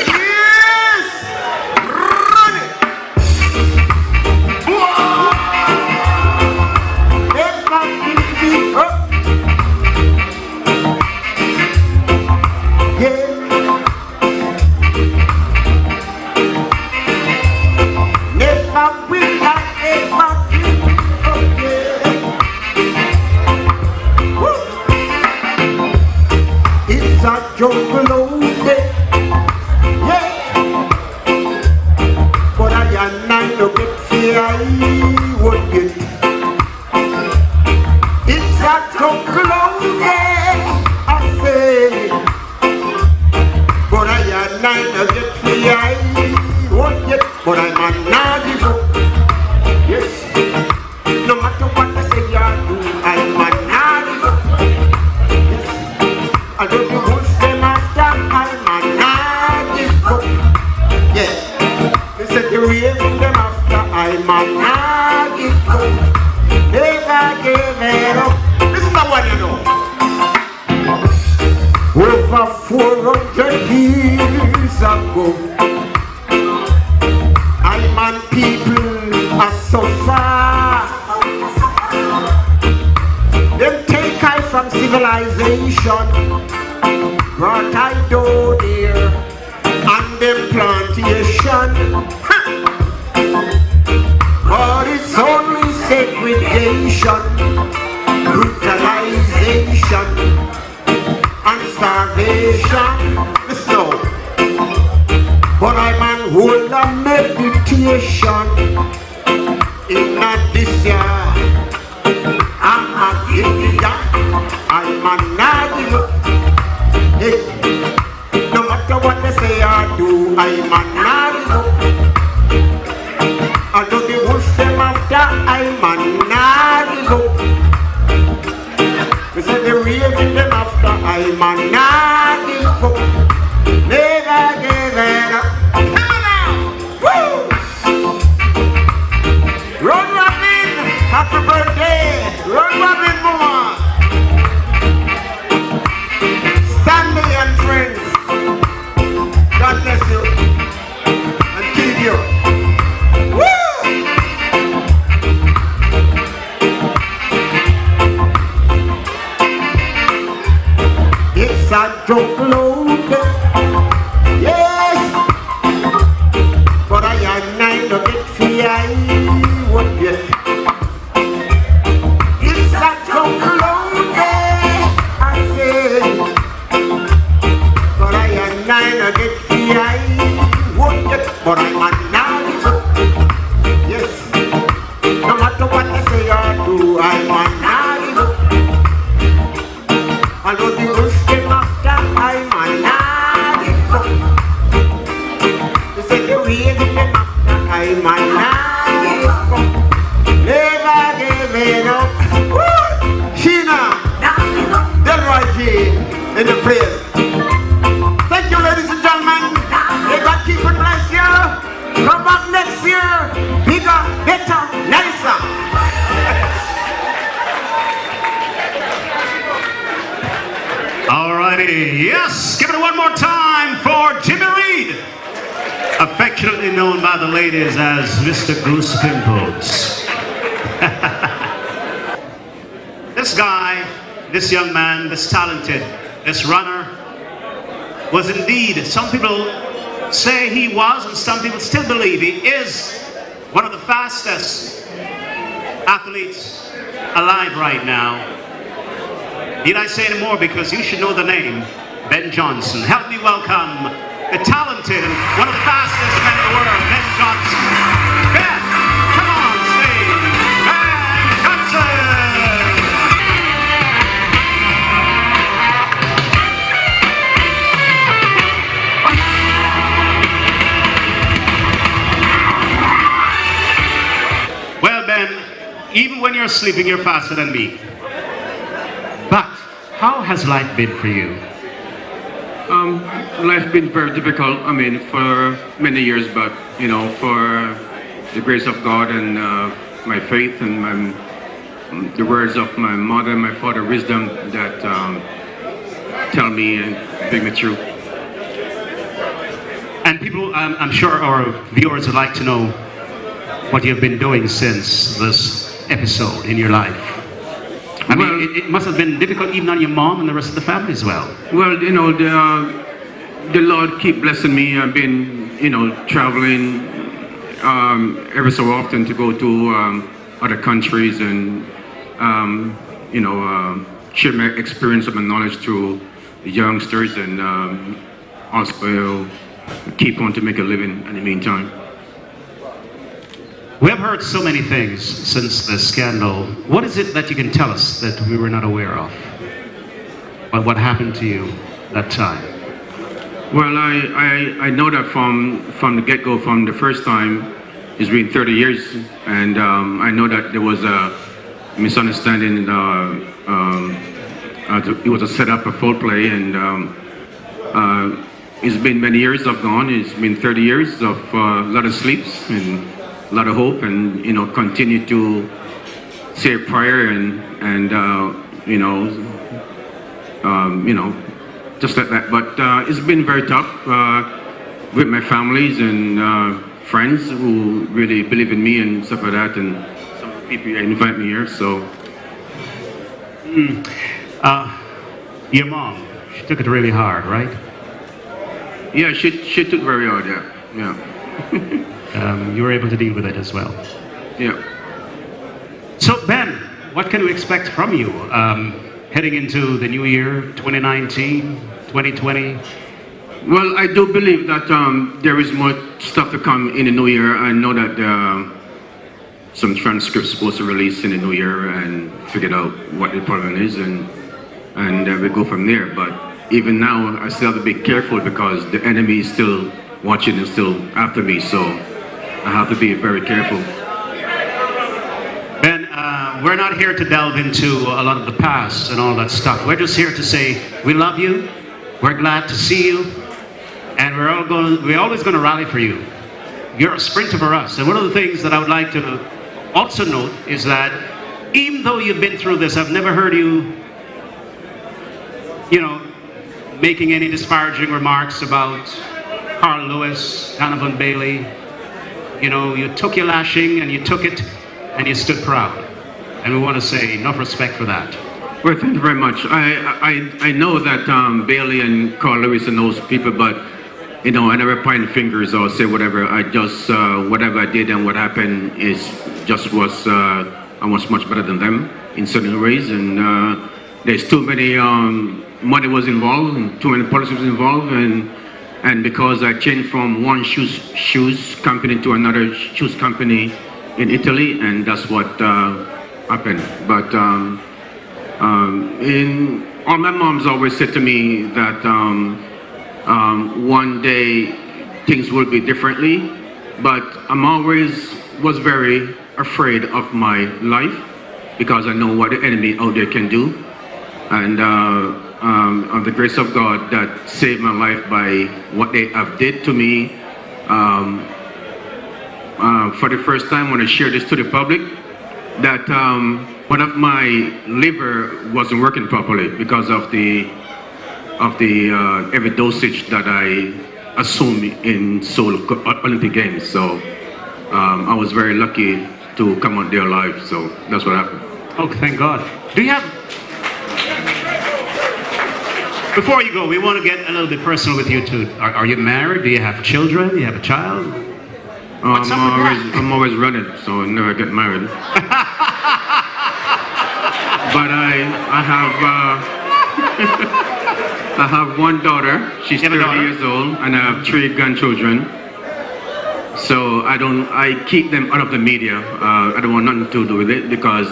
Yes! Run it! Never give me up. civilization brought I down here and them plantation. But it's only segregation, brutalization, and starvation. So, but I'm on hold of meditation in this year. I'm a idiot, I'm a naggy. Hey, no matter what they say or do, I'm a naggy. I don't give a them after, I'm a naggy. They say they're raving them after, I'm a naggy. Never give it up. Come on now! Woo! Run Robin, happy birthday! Run Robin more! Stanley and friends, God bless you and keep you. Woo! It's a joke load, yes, but I am nine to get free, I won't get. It's a joke load, I say, but I am nine to get free, I won't get. But I'm a nine, yes, no matter what they say or do, I'm a nine. I don't think we'll stay after, I'm a nine. They say they're raising them after, I'm a nine. Never give it up. Woo! Sheena, Delroy G in the place. Thank you, ladies and gentlemen. May God keep and bless you. Come back next year, bigger, better, nicer. Alrighty, yes, give it one more time for Jimmy Reed, affectionately known by the ladies as Mr. Goose Pimples. This guy, this young man, this talented, this runner, was indeed, some people say he was, and some people still believe he is one of the fastest athletes alive right now. Need I say any more? Because you should know the name, Ben Johnson. Help me welcome the talented and one of the fastest men in the world, Ben Johnson. Ben, come on stage. Ben Johnson! Well, Ben, even when you're sleeping, you're faster than me. But how has life been for you? Life's been very difficult, I mean, for many years, but, you know, for the grace of God and my faith and the words of my mother and my father, wisdom that tell me and bring me through. And people, I'm sure our viewers would like to know what you've been doing since this episode in your life. I mean, it must have been difficult even on your mom and the rest of the family as well. Well, you know, the Lord keep blessing me. I've been, you know, traveling every so often to go to other countries and, you know, share my experience and my knowledge to the youngsters and also keep on to make a living in the meantime. We have heard so many things since the scandal. What is it that you can tell us that we were not aware of? What happened to you that time? Well, I know that from the get-go, from the first time, it's been 30 years, and I know that there was a misunderstanding. It was a setup, a foul play, and it's been many years I've gone. It's been 30 years of a lot of sleeps and a lot of hope, and you know, continue to say a prayer and you know, just like that. But it's been very tough with my families and friends who really believe in me and stuff like that, and some people invite me here. So. Your mom, she took it really hard, right? Yeah, she took very hard, yeah. You were able to deal with it as well. Yeah. So Ben, what can we expect from you heading into the new year, 2019, 2020? Well, I do believe that there is more stuff to come in the new year. I know that some transcripts supposed to release in the new year and figure out what the problem is, and we go from there. But even now, I still have to be careful because the enemy is still watching and still after me, so I have to be very careful. Ben, we're not here to delve into a lot of the past and all that stuff. We're just here to say we love you, we're glad to see you, and we're always going to rally for you. You're a sprinter for us. And one of the things that I would like to also note is that even though you've been through this, I've never heard you, making any disparaging remarks about Carl Lewis, Donovan Bailey. You took your lashing and you took it and you stood proud. And we want to say enough respect for that. Well, thank you very much. I know that Bailey and Carl Lewis and those people, but I never point fingers or say whatever. I just whatever I did and what happened I was much better than them in certain ways, and there's too many money was involved and too many politics involved, and because I changed from one shoes company to another shoes company in Italy, and that's what happened. But all my moms always said to me that one day things will be differently, but I'm always was very afraid of my life because I know what the enemy out there can do, and of the grace of God that saved my life by what they have did to me. For the first time when I shared this to the public, that one of my liver wasn't working properly because of the every dosage that I assumed in Seoul Olympic Games. So I was very lucky to come out there alive. So that's what happened. Oh, thank God. Do you have? Before you go, we want to get a little bit personal with you too. Are you married? Do you have children? Do you have a child? I'm always running, so I never get married. But I have one daughter. She's 30 years old, and I have 3 grandchildren. So I keep them out of the media. I don't want nothing to do with it because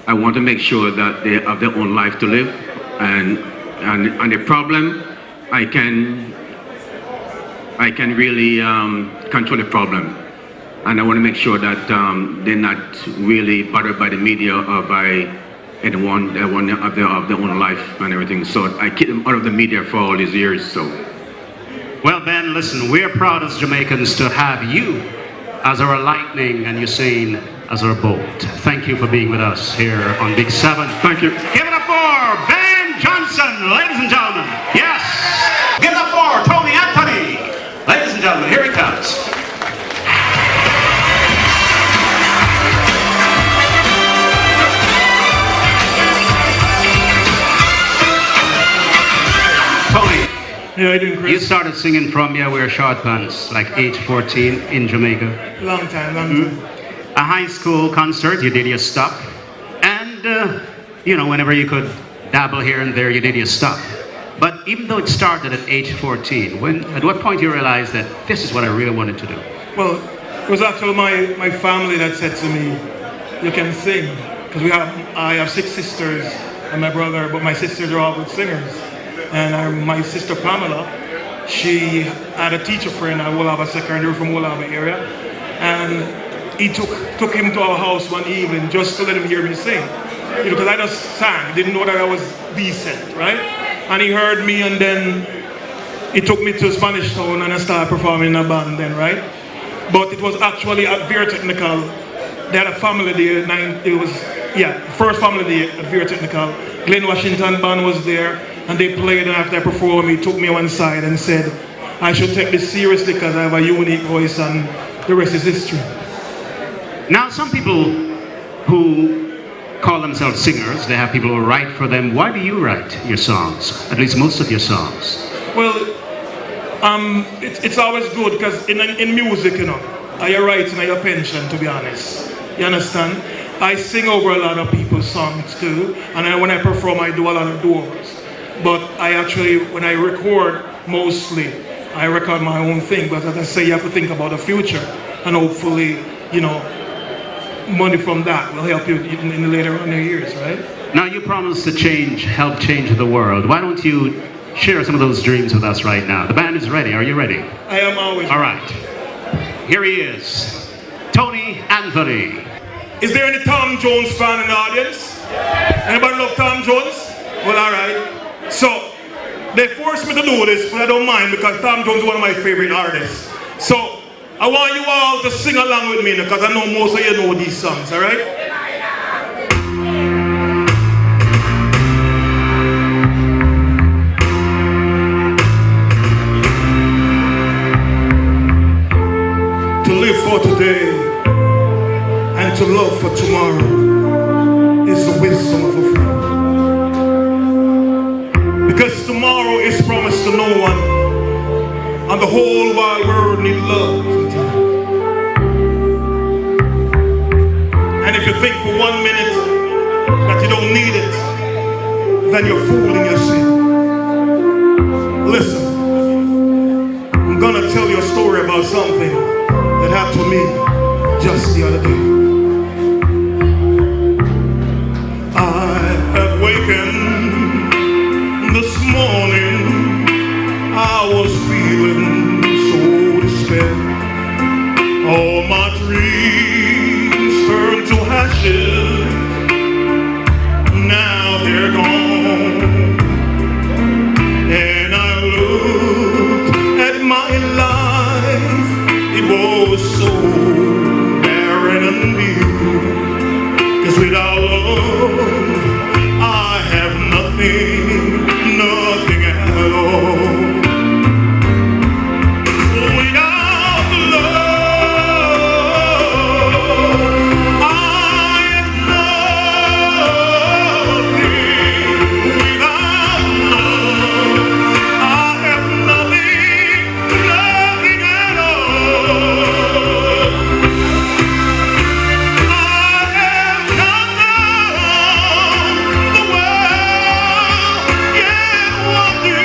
I want to make sure that they have their own life to live, and the problem, I can really control the problem, and I want to make sure that they're not really bothered by the media or by anyone that want to have their own life and everything. So I keep them out of the media for all these years. So. Well, Ben, listen, we're proud as Jamaicans to have you as our lightning and Usain as our bolt. Thank you for being with us here on Big 7. Thank you. Give it up for Ben Johnson, ladies and gentlemen. Yes. Give it up for Tony Anthony. Ladies and gentlemen, here he comes. Tony. Yeah, I didn't, Chris. You started singing from you wear short pants, like age 14 in Jamaica. Long time. A high school concert, you did your stuff. And, whenever you could dabble here and there, you did your stuff. But even though it started at age 14, at what point you realized that this is what I really wanted to do? Well, it was actually my family that said to me, you can sing. Because I have 6 sisters and my brother, but my sisters are all good singers. And my sister Pamela, she had a teacher friend at Wolava Secondary from Wolava area, and he took him to our house one evening just to let him hear me sing. Because I just sang, didn't know that I was decent, right? And he heard me, and then he took me to Spanish Town and I started performing in a band then, right? But it was actually at Vera Technical. They had a family day, first family day at Vera Technical. Glenn Washington band was there, and they played, and after I performed, he took me one side and said, I should take this seriously because I have a unique voice and the rest is history. Now, some people who call themselves singers. They have people who write for them. Why do you write your songs? At least most of your songs. Well, it's always good because in music, you know, I write in your pension, to be honest. You understand? I sing over a lot of people's songs too, and then when I perform, I do a lot of duos. But I actually, when I record, mostly, I record my own thing. But as I say, you have to think about the future, and hopefully, you know, money from that will help you in the later on years, right? Now you promised to help change the world. Why don't you share some of those dreams with us right now? The band is ready. Are you ready? I am always ready. All right. Here he is, Tony Anthony. Is there any Tom Jones fan in the audience? Anybody love Tom Jones? Well, all right. So, they forced me to do this, but I don't mind because Tom Jones is one of my favorite artists. So, I want you all to sing along with me because I know most of you know these songs, all right? To live for today and to love for tomorrow is the wisdom of a fool. Because tomorrow is promised to no one, and the whole wide world needs love. And if you think for 1 minute that you don't need it, then you're fooling yourself. Listen, I'm gonna tell you a story about something that happened to me just the other day. I have wakened this morning, I was feeling so despair. All my dreams turned to ashes, now they're gone. And I looked at my life, it was so barren and new. 'C's without love, I have nothing, nothing at all. Without love, I have nothing. Without love, I have nothing, nothing at all. I have not known the world, yet what do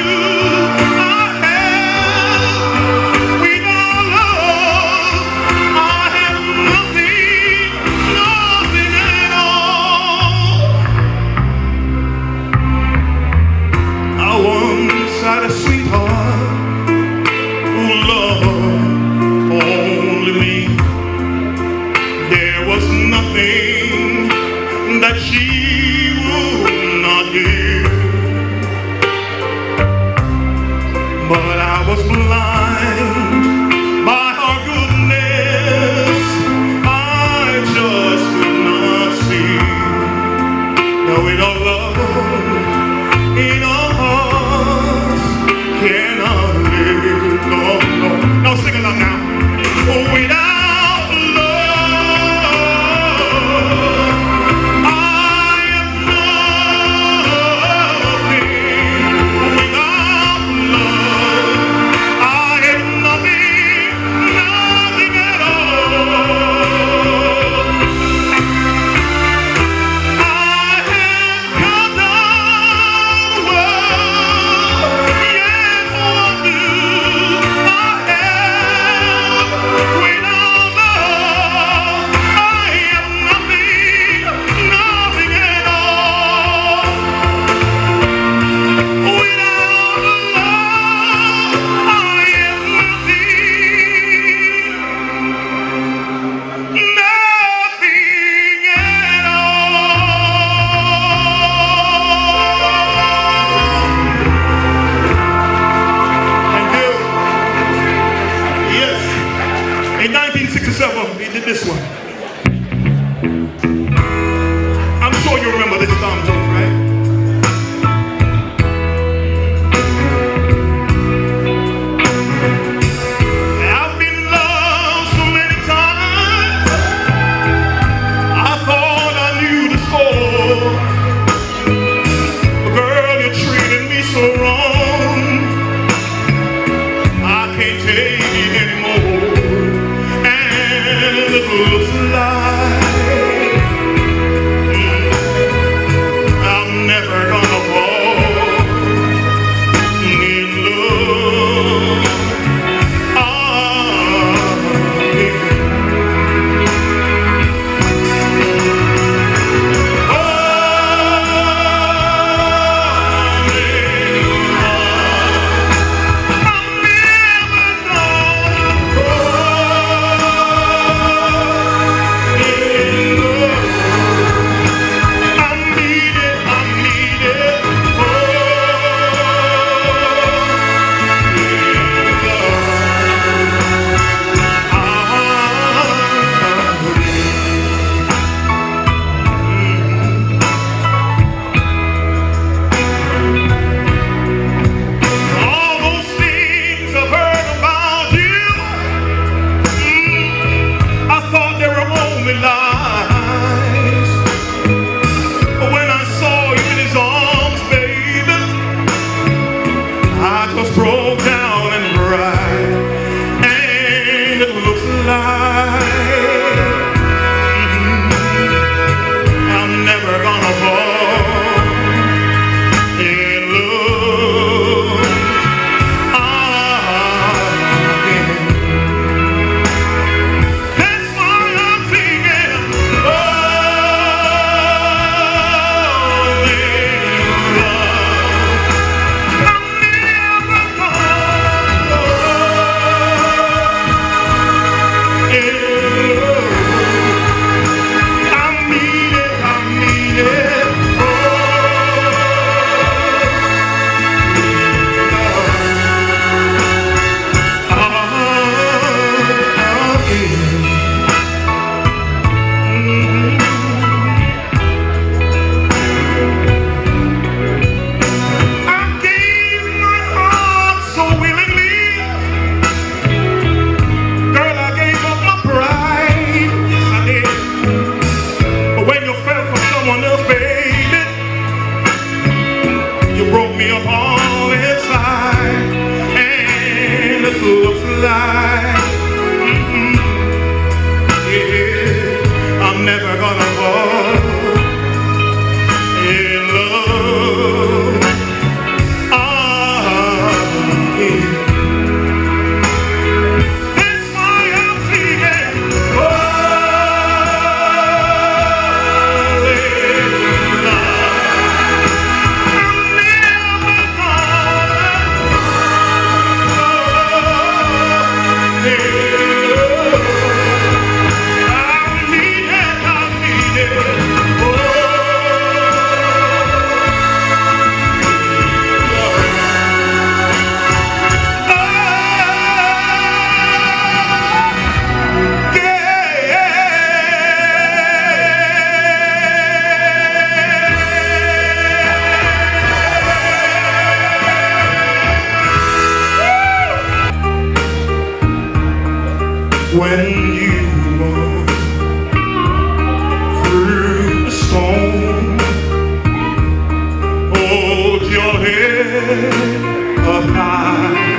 I have? Without love, I have nothing, nothing at all. I once had a sweetheart who loved only me. There was nothing that she would not give. But I was blind by her goodness, I just could not see. Now without love in our hearts cannot live, no, no. Now sing along now. Without love, I am nothing. Without love, I have nothing, nothing at all. I have come down the world, yet what do I have? Without love, I have nothing, nothing at all. Without love, I have nothing, nothing at all. Thank you. Yes. In 1967, we did this one. I'm sure you remember this Tom Jones, right? I've been in love so many times, I thought I knew the score. when you walk through the storm. Hold your head up high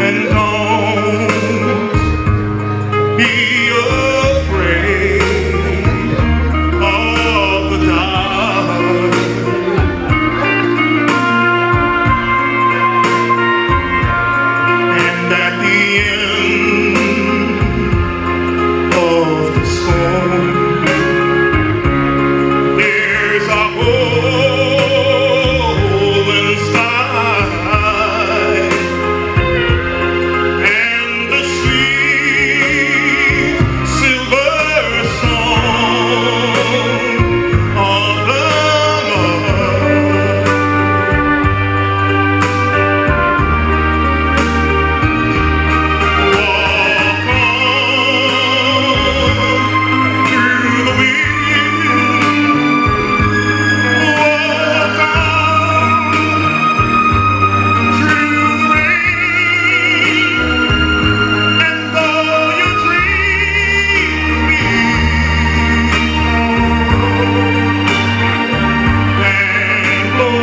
and don't be afraid of the dark. And at the end of the storm, there's a golden sky and the sweet silver song of the Lord. Walk on through the wind, walk on through the rain, and though you dream and blow.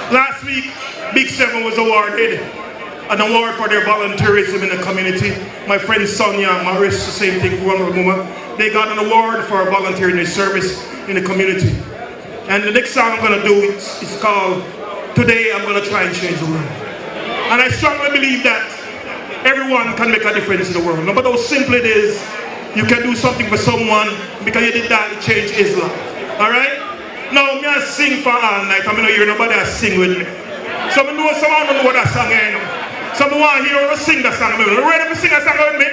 Last week, Big Seven was awarded an award for their volunteerism in the community. My friend Sonia and Maurice, the same thing, they got an award for volunteering their service in the community. And the next song I'm going to do is called Today I'm Going to Try and Change the World. And I strongly believe that everyone can make a difference in the world. No matter how simple it is, you can do something for someone because you did that, it changed his life. Alright? Now, me I sing for all night. I mean, hear nobody else sing with me. Some know, someone don't know what that song is. Some want to hear us sing that song. You ready to sing that song with me?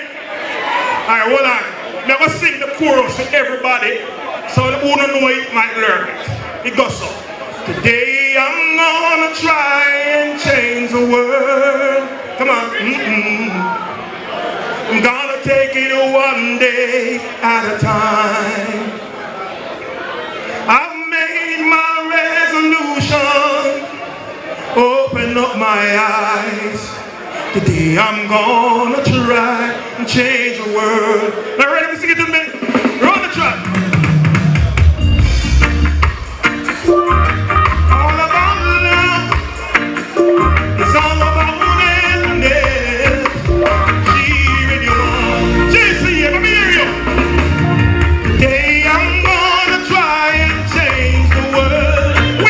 Alright, hold on. I'm going to sing the chorus to everybody so the who don't know it might learn it. It goes so. Today I'm going to try and change the world. Come on. I'm going to take it one day at a time. I've made my resolution, open up my eyes. Today I'm gonna try and change the world. Now ready to sing it to me? We're on the track. All about love. It's all about happiness. Cheering you on. JC, let me hear you. Today I'm gonna try and change the world.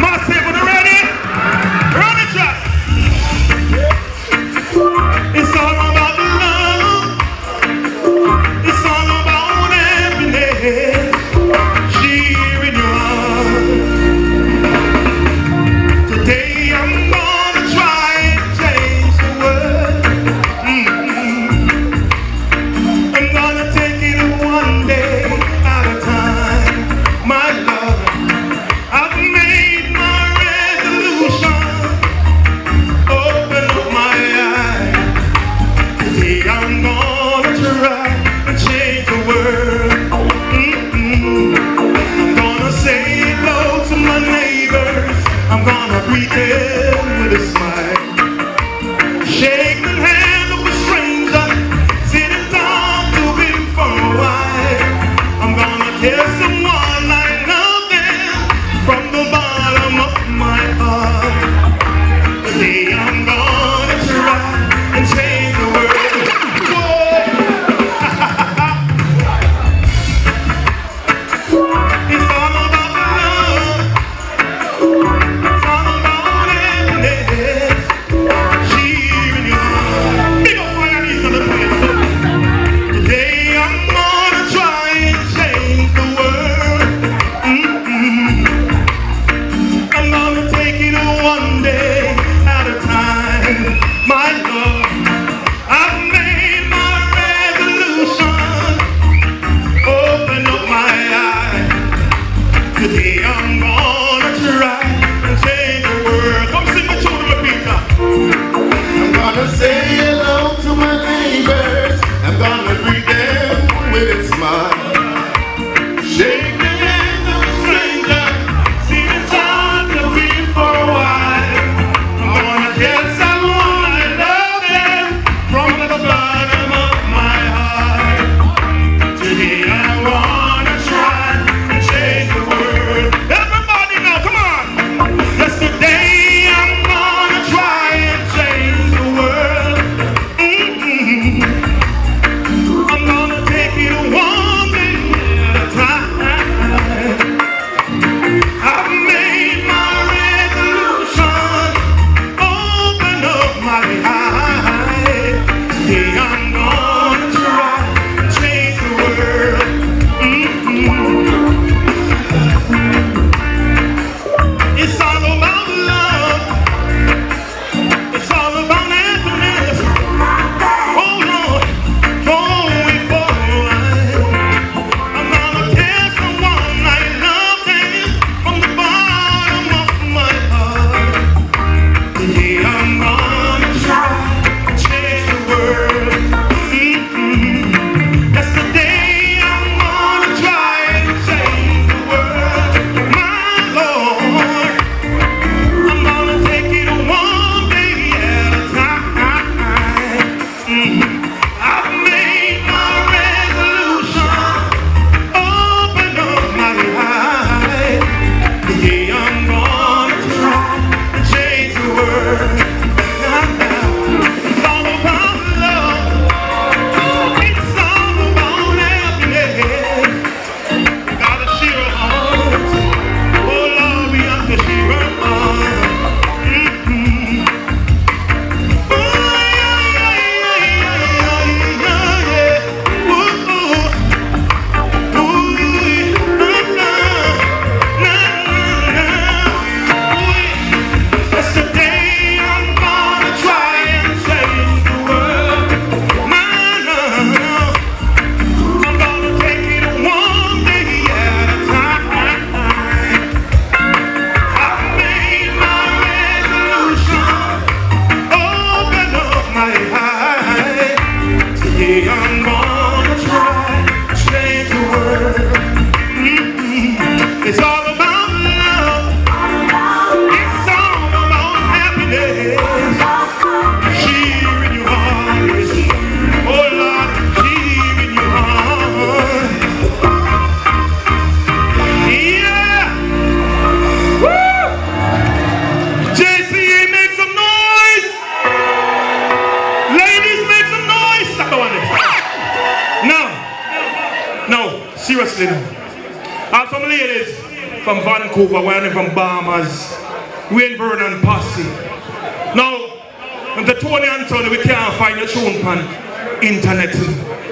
Massive, are you ready? We're on the track. It's all about love. Now, seriously now. And some ladies from Vancouver, we're from Bahamas, Wayne Vernon Posse. Now, on the Tony and Tony, we can't find your tune on internet.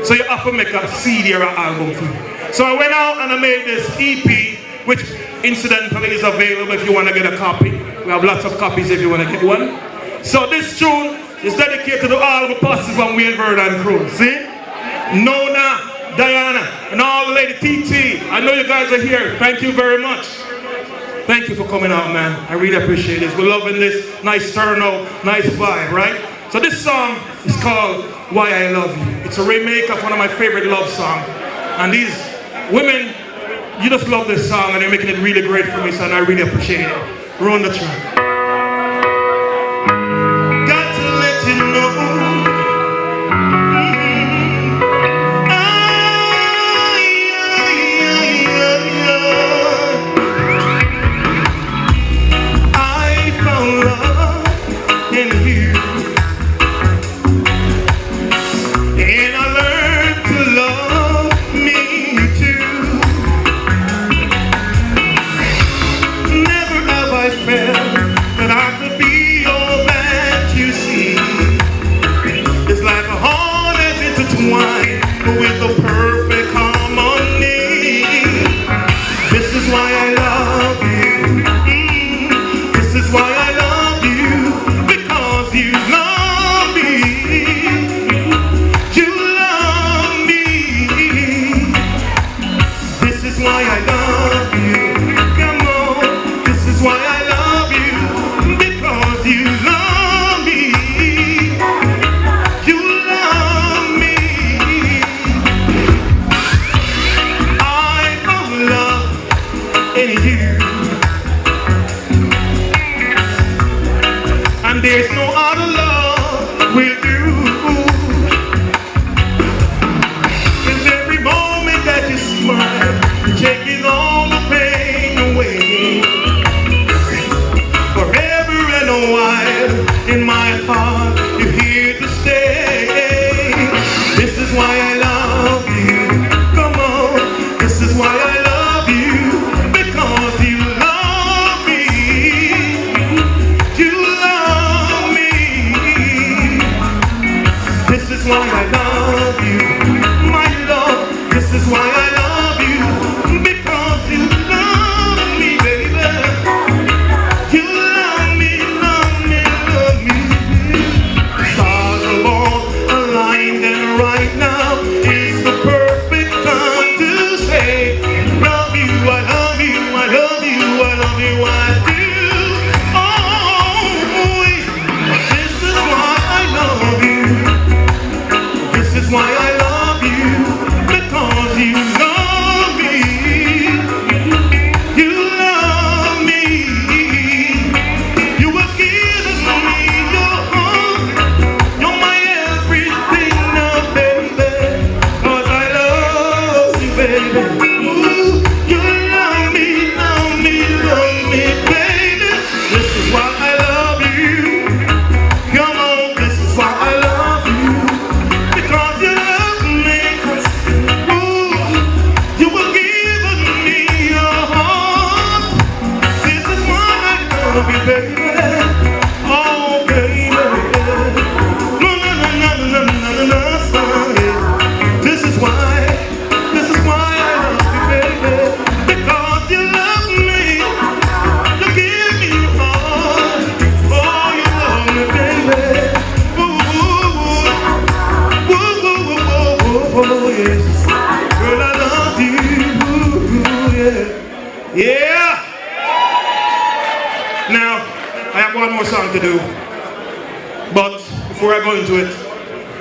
So you have to make a CD or an album for you. So I went out and I made this EP, which incidentally is available if you want to get a copy. We have lots of copies if you want to get one. So this tune is dedicated to all the Posse from Wayne Vernon crew. See? Nona, Diana, and all the lady TT. I know you guys are here. Thank you very much. Thank you for coming out, man. I really appreciate this. We're loving this. Nice turnout, nice vibe, right? So this song is called Why I Love You. It's a remake of one of my favorite love songs. And these women, you just love this song and they're making it really great for me, so I really appreciate it. Run the track. Got to let you know. With the perfect harmony. This is why I love you. This is why I love you. Because you love me. You love me. This is why I love you. Come on. This is why I love you. Because you love me. You love me. In you, and there's no other love will do. With every moment that you smile, you're taking all the pain away. Forever and a while, in my heart, you're here to stay. This is why I love you. Come on, this is why I love you. This is why I love you, my love. This is why I love you, because you love me, baby. You love me, love me, love me. Stars are all aligned, and right now is the perfect time to say, love you, I love you, I love you, I love you, I do. Oh, this is why I love you. This is why I love you, because you love me. You love me. You have given me your heart. You're my everything now, baby. Cause I love you, baby. Ooh, you love me, baby. This is why I love you. Come on, this is why I love you. Because you love me, ooh, you have given me your heart. This is why I love you, baby. Oh, baby. No, this is why I love you, baby. Because you love me, you give me your heart. Oh, you love me, baby. Oh, yes. Girl, I love you. Yeah. Yeah. Now, I have one more song to do. But before I go into it,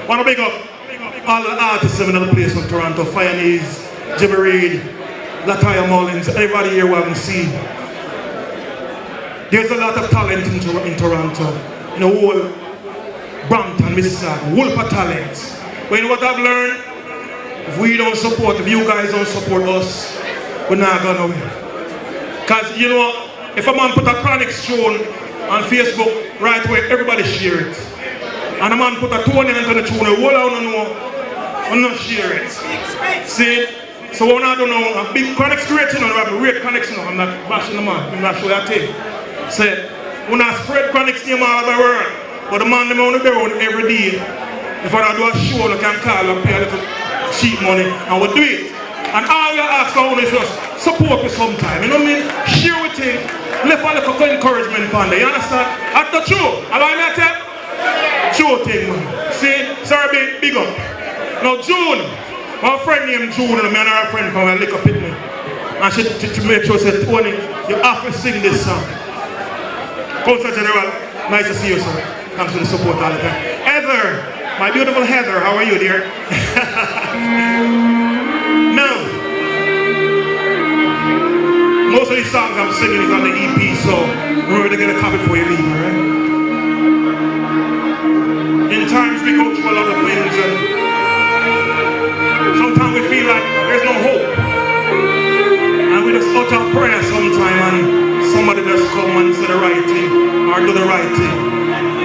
I want to big up all the artists in another place from Toronto. Firenees, Jimmy Reed, Lataya Mullins, everybody here we haven't seen. There's a lot of talent in Toronto. In the whole Brampton, Mississauga, whole of talent. But you know what I've learned? If we don't support, if you guys don't support us, we're not going nowhere. Because you know, if a man put a Chronic tune on Facebook, right away, everybody share it. And a man put a Tony Anthony tune, all I don't know, I'm not share it. See? So when I don't know, a big chronic great, you know, I have a great connection. I'm not bashing the man, I'm not sure that thing. Say, when I spread chronics name all over the world, but the man them on the road every day. If I do a show, I can call and pay a little cheap money, and we'll do it. And all you ask for is just support me sometime, you know what I mean? Share with him, left a little encouragement on there, you understand? At the show, allow me to tell you? Show thing, man. See, sorry, big up. Now, June, my friend named June, and I have a friend from a liquor pit, and she make sure, say, Tony, you have to sing this song. Council General, nice to see you, sir. Thanks for the support all the time. Heather, my beautiful Heather, how are you, dear? Now, most of these songs I'm singing is on the EP, so remember to get a copy before you leave, alright? In times we go through a lot of things, and sometimes we feel like there's no hope. And we just utter prayer sometime, and somebody just come and say the right thing, or do the right thing,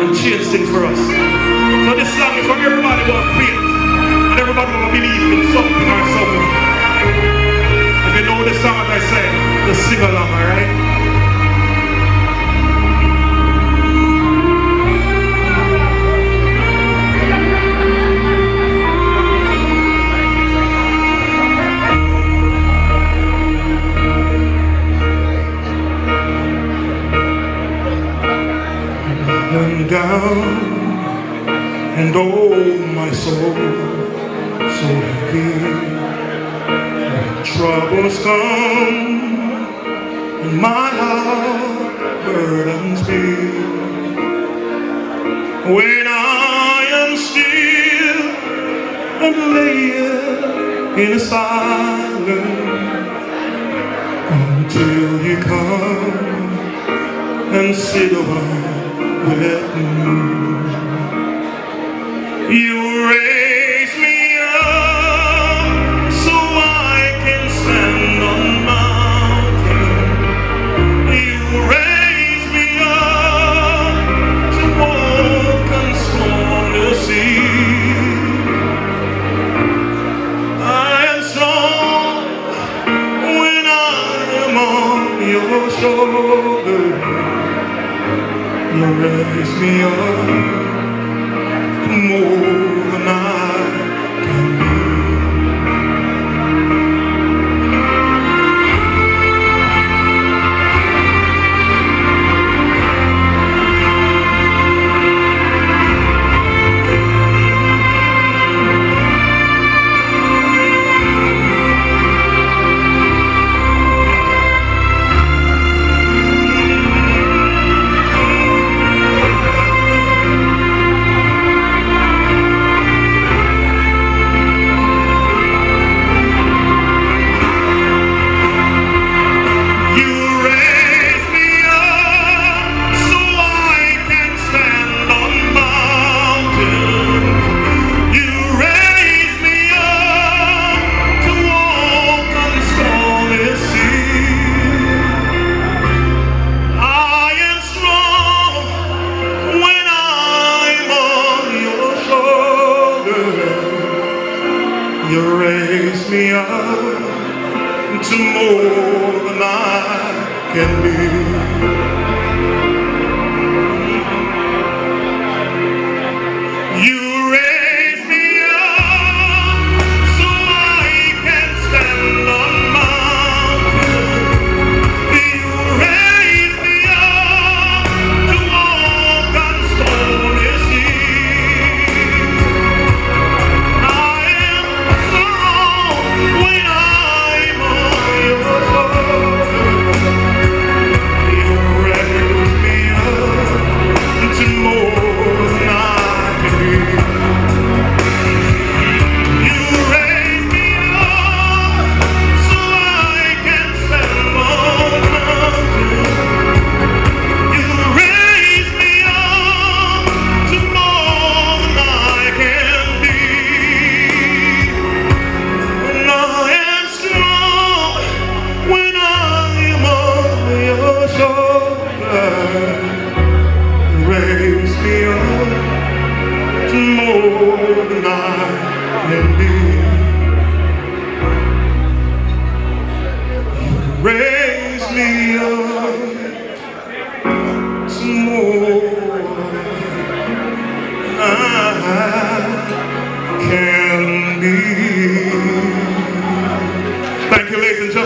and change things for us. So this song is for everybody who has faith, and everybody who believes in something or someone. If you know the song, as I said, just sing along, alright? Down, and oh my soul, so heavy. When troubles come, and my heart burdens me. When I am still and lay in silence until you come and sit awhile with me. You raise me up so I can stand on mountains. You raise me up to walk on stormy seas. I am strong when I am on your shoulder. You raise me up to more than I can be. You raise me up to more than I can be. You raise me up so I can stand on mountains. You raise me up to walk on stormy seas. I am strong when I'm on your shoulder. You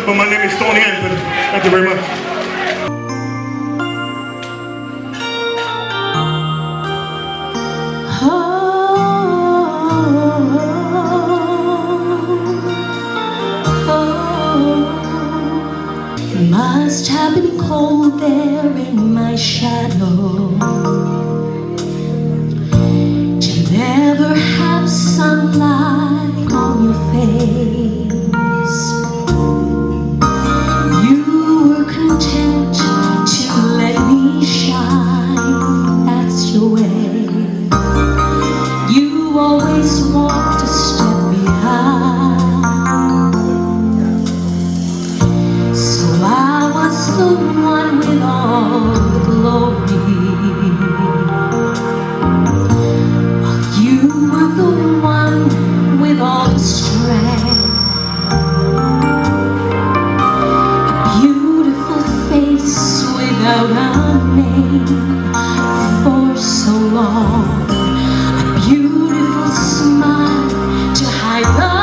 but my name is Tony Anthony. Thank you very much. Must have been cold there in my shadow to never have sunlight on your face. You were content to let me shine, that's your way. You always walked a step behind. I was the one with all the glory, while you were the one with all the strength. A beautiful face without a name for so long. A beautiful smile to hide the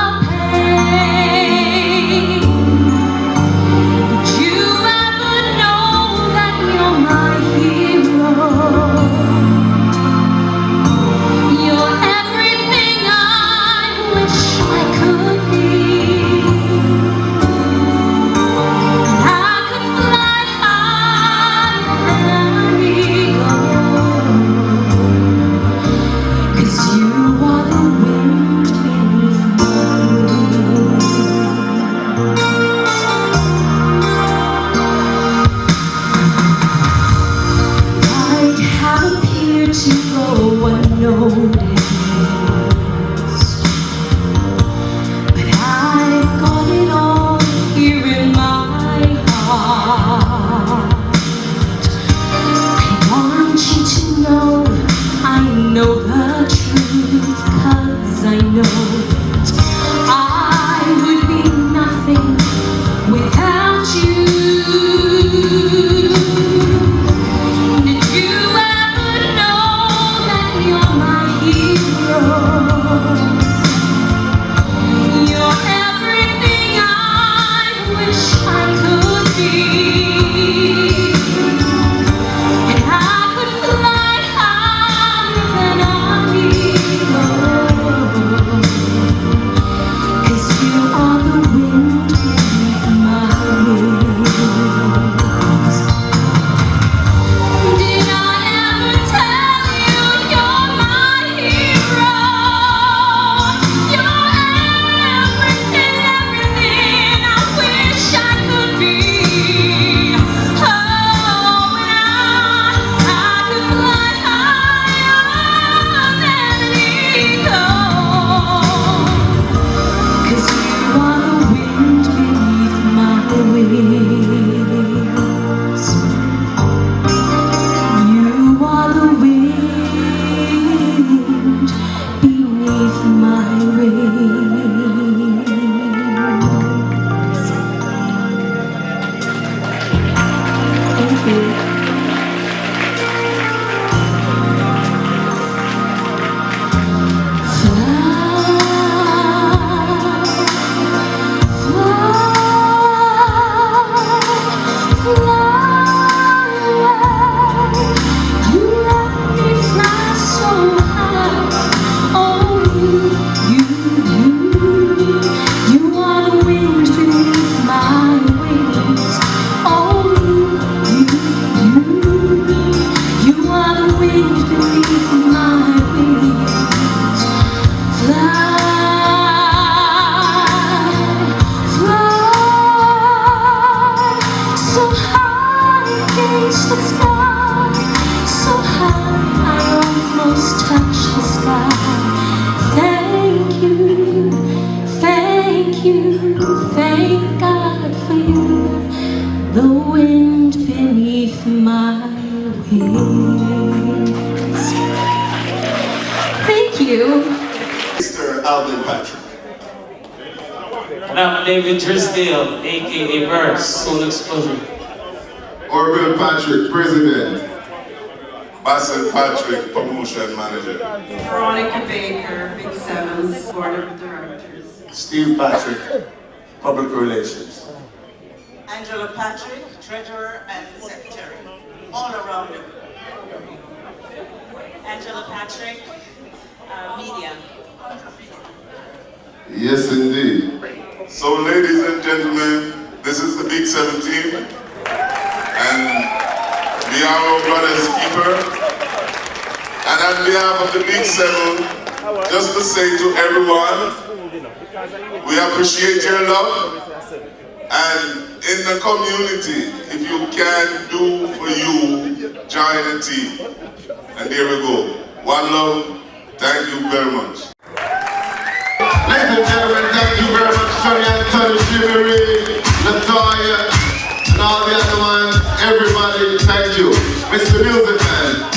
And I'm David Drisdale, aka Burst, Soul Explosion. Orville Patrick, President. Bassett Patrick, Promotion Manager. Veronica Baker, Big Sevens, Board of Directors. Steve Patrick, Public Relations. Angela Patrick, treasurer and secretary, all around you. Angela Patrick, media. Yes, indeed. So, ladies and gentlemen, this is the Big 17, and we are our brother's keeper. And on behalf of the Big 7, just to say to everyone, we appreciate your love. And in the community, if you can do for you, join the team. And there we go. One love. Thank you very much. Ladies and gentlemen, thank you very much, Johnny Anthony, Jimmy, Latoya, and all the other ones. Everybody, thank you. Mr. Music Man.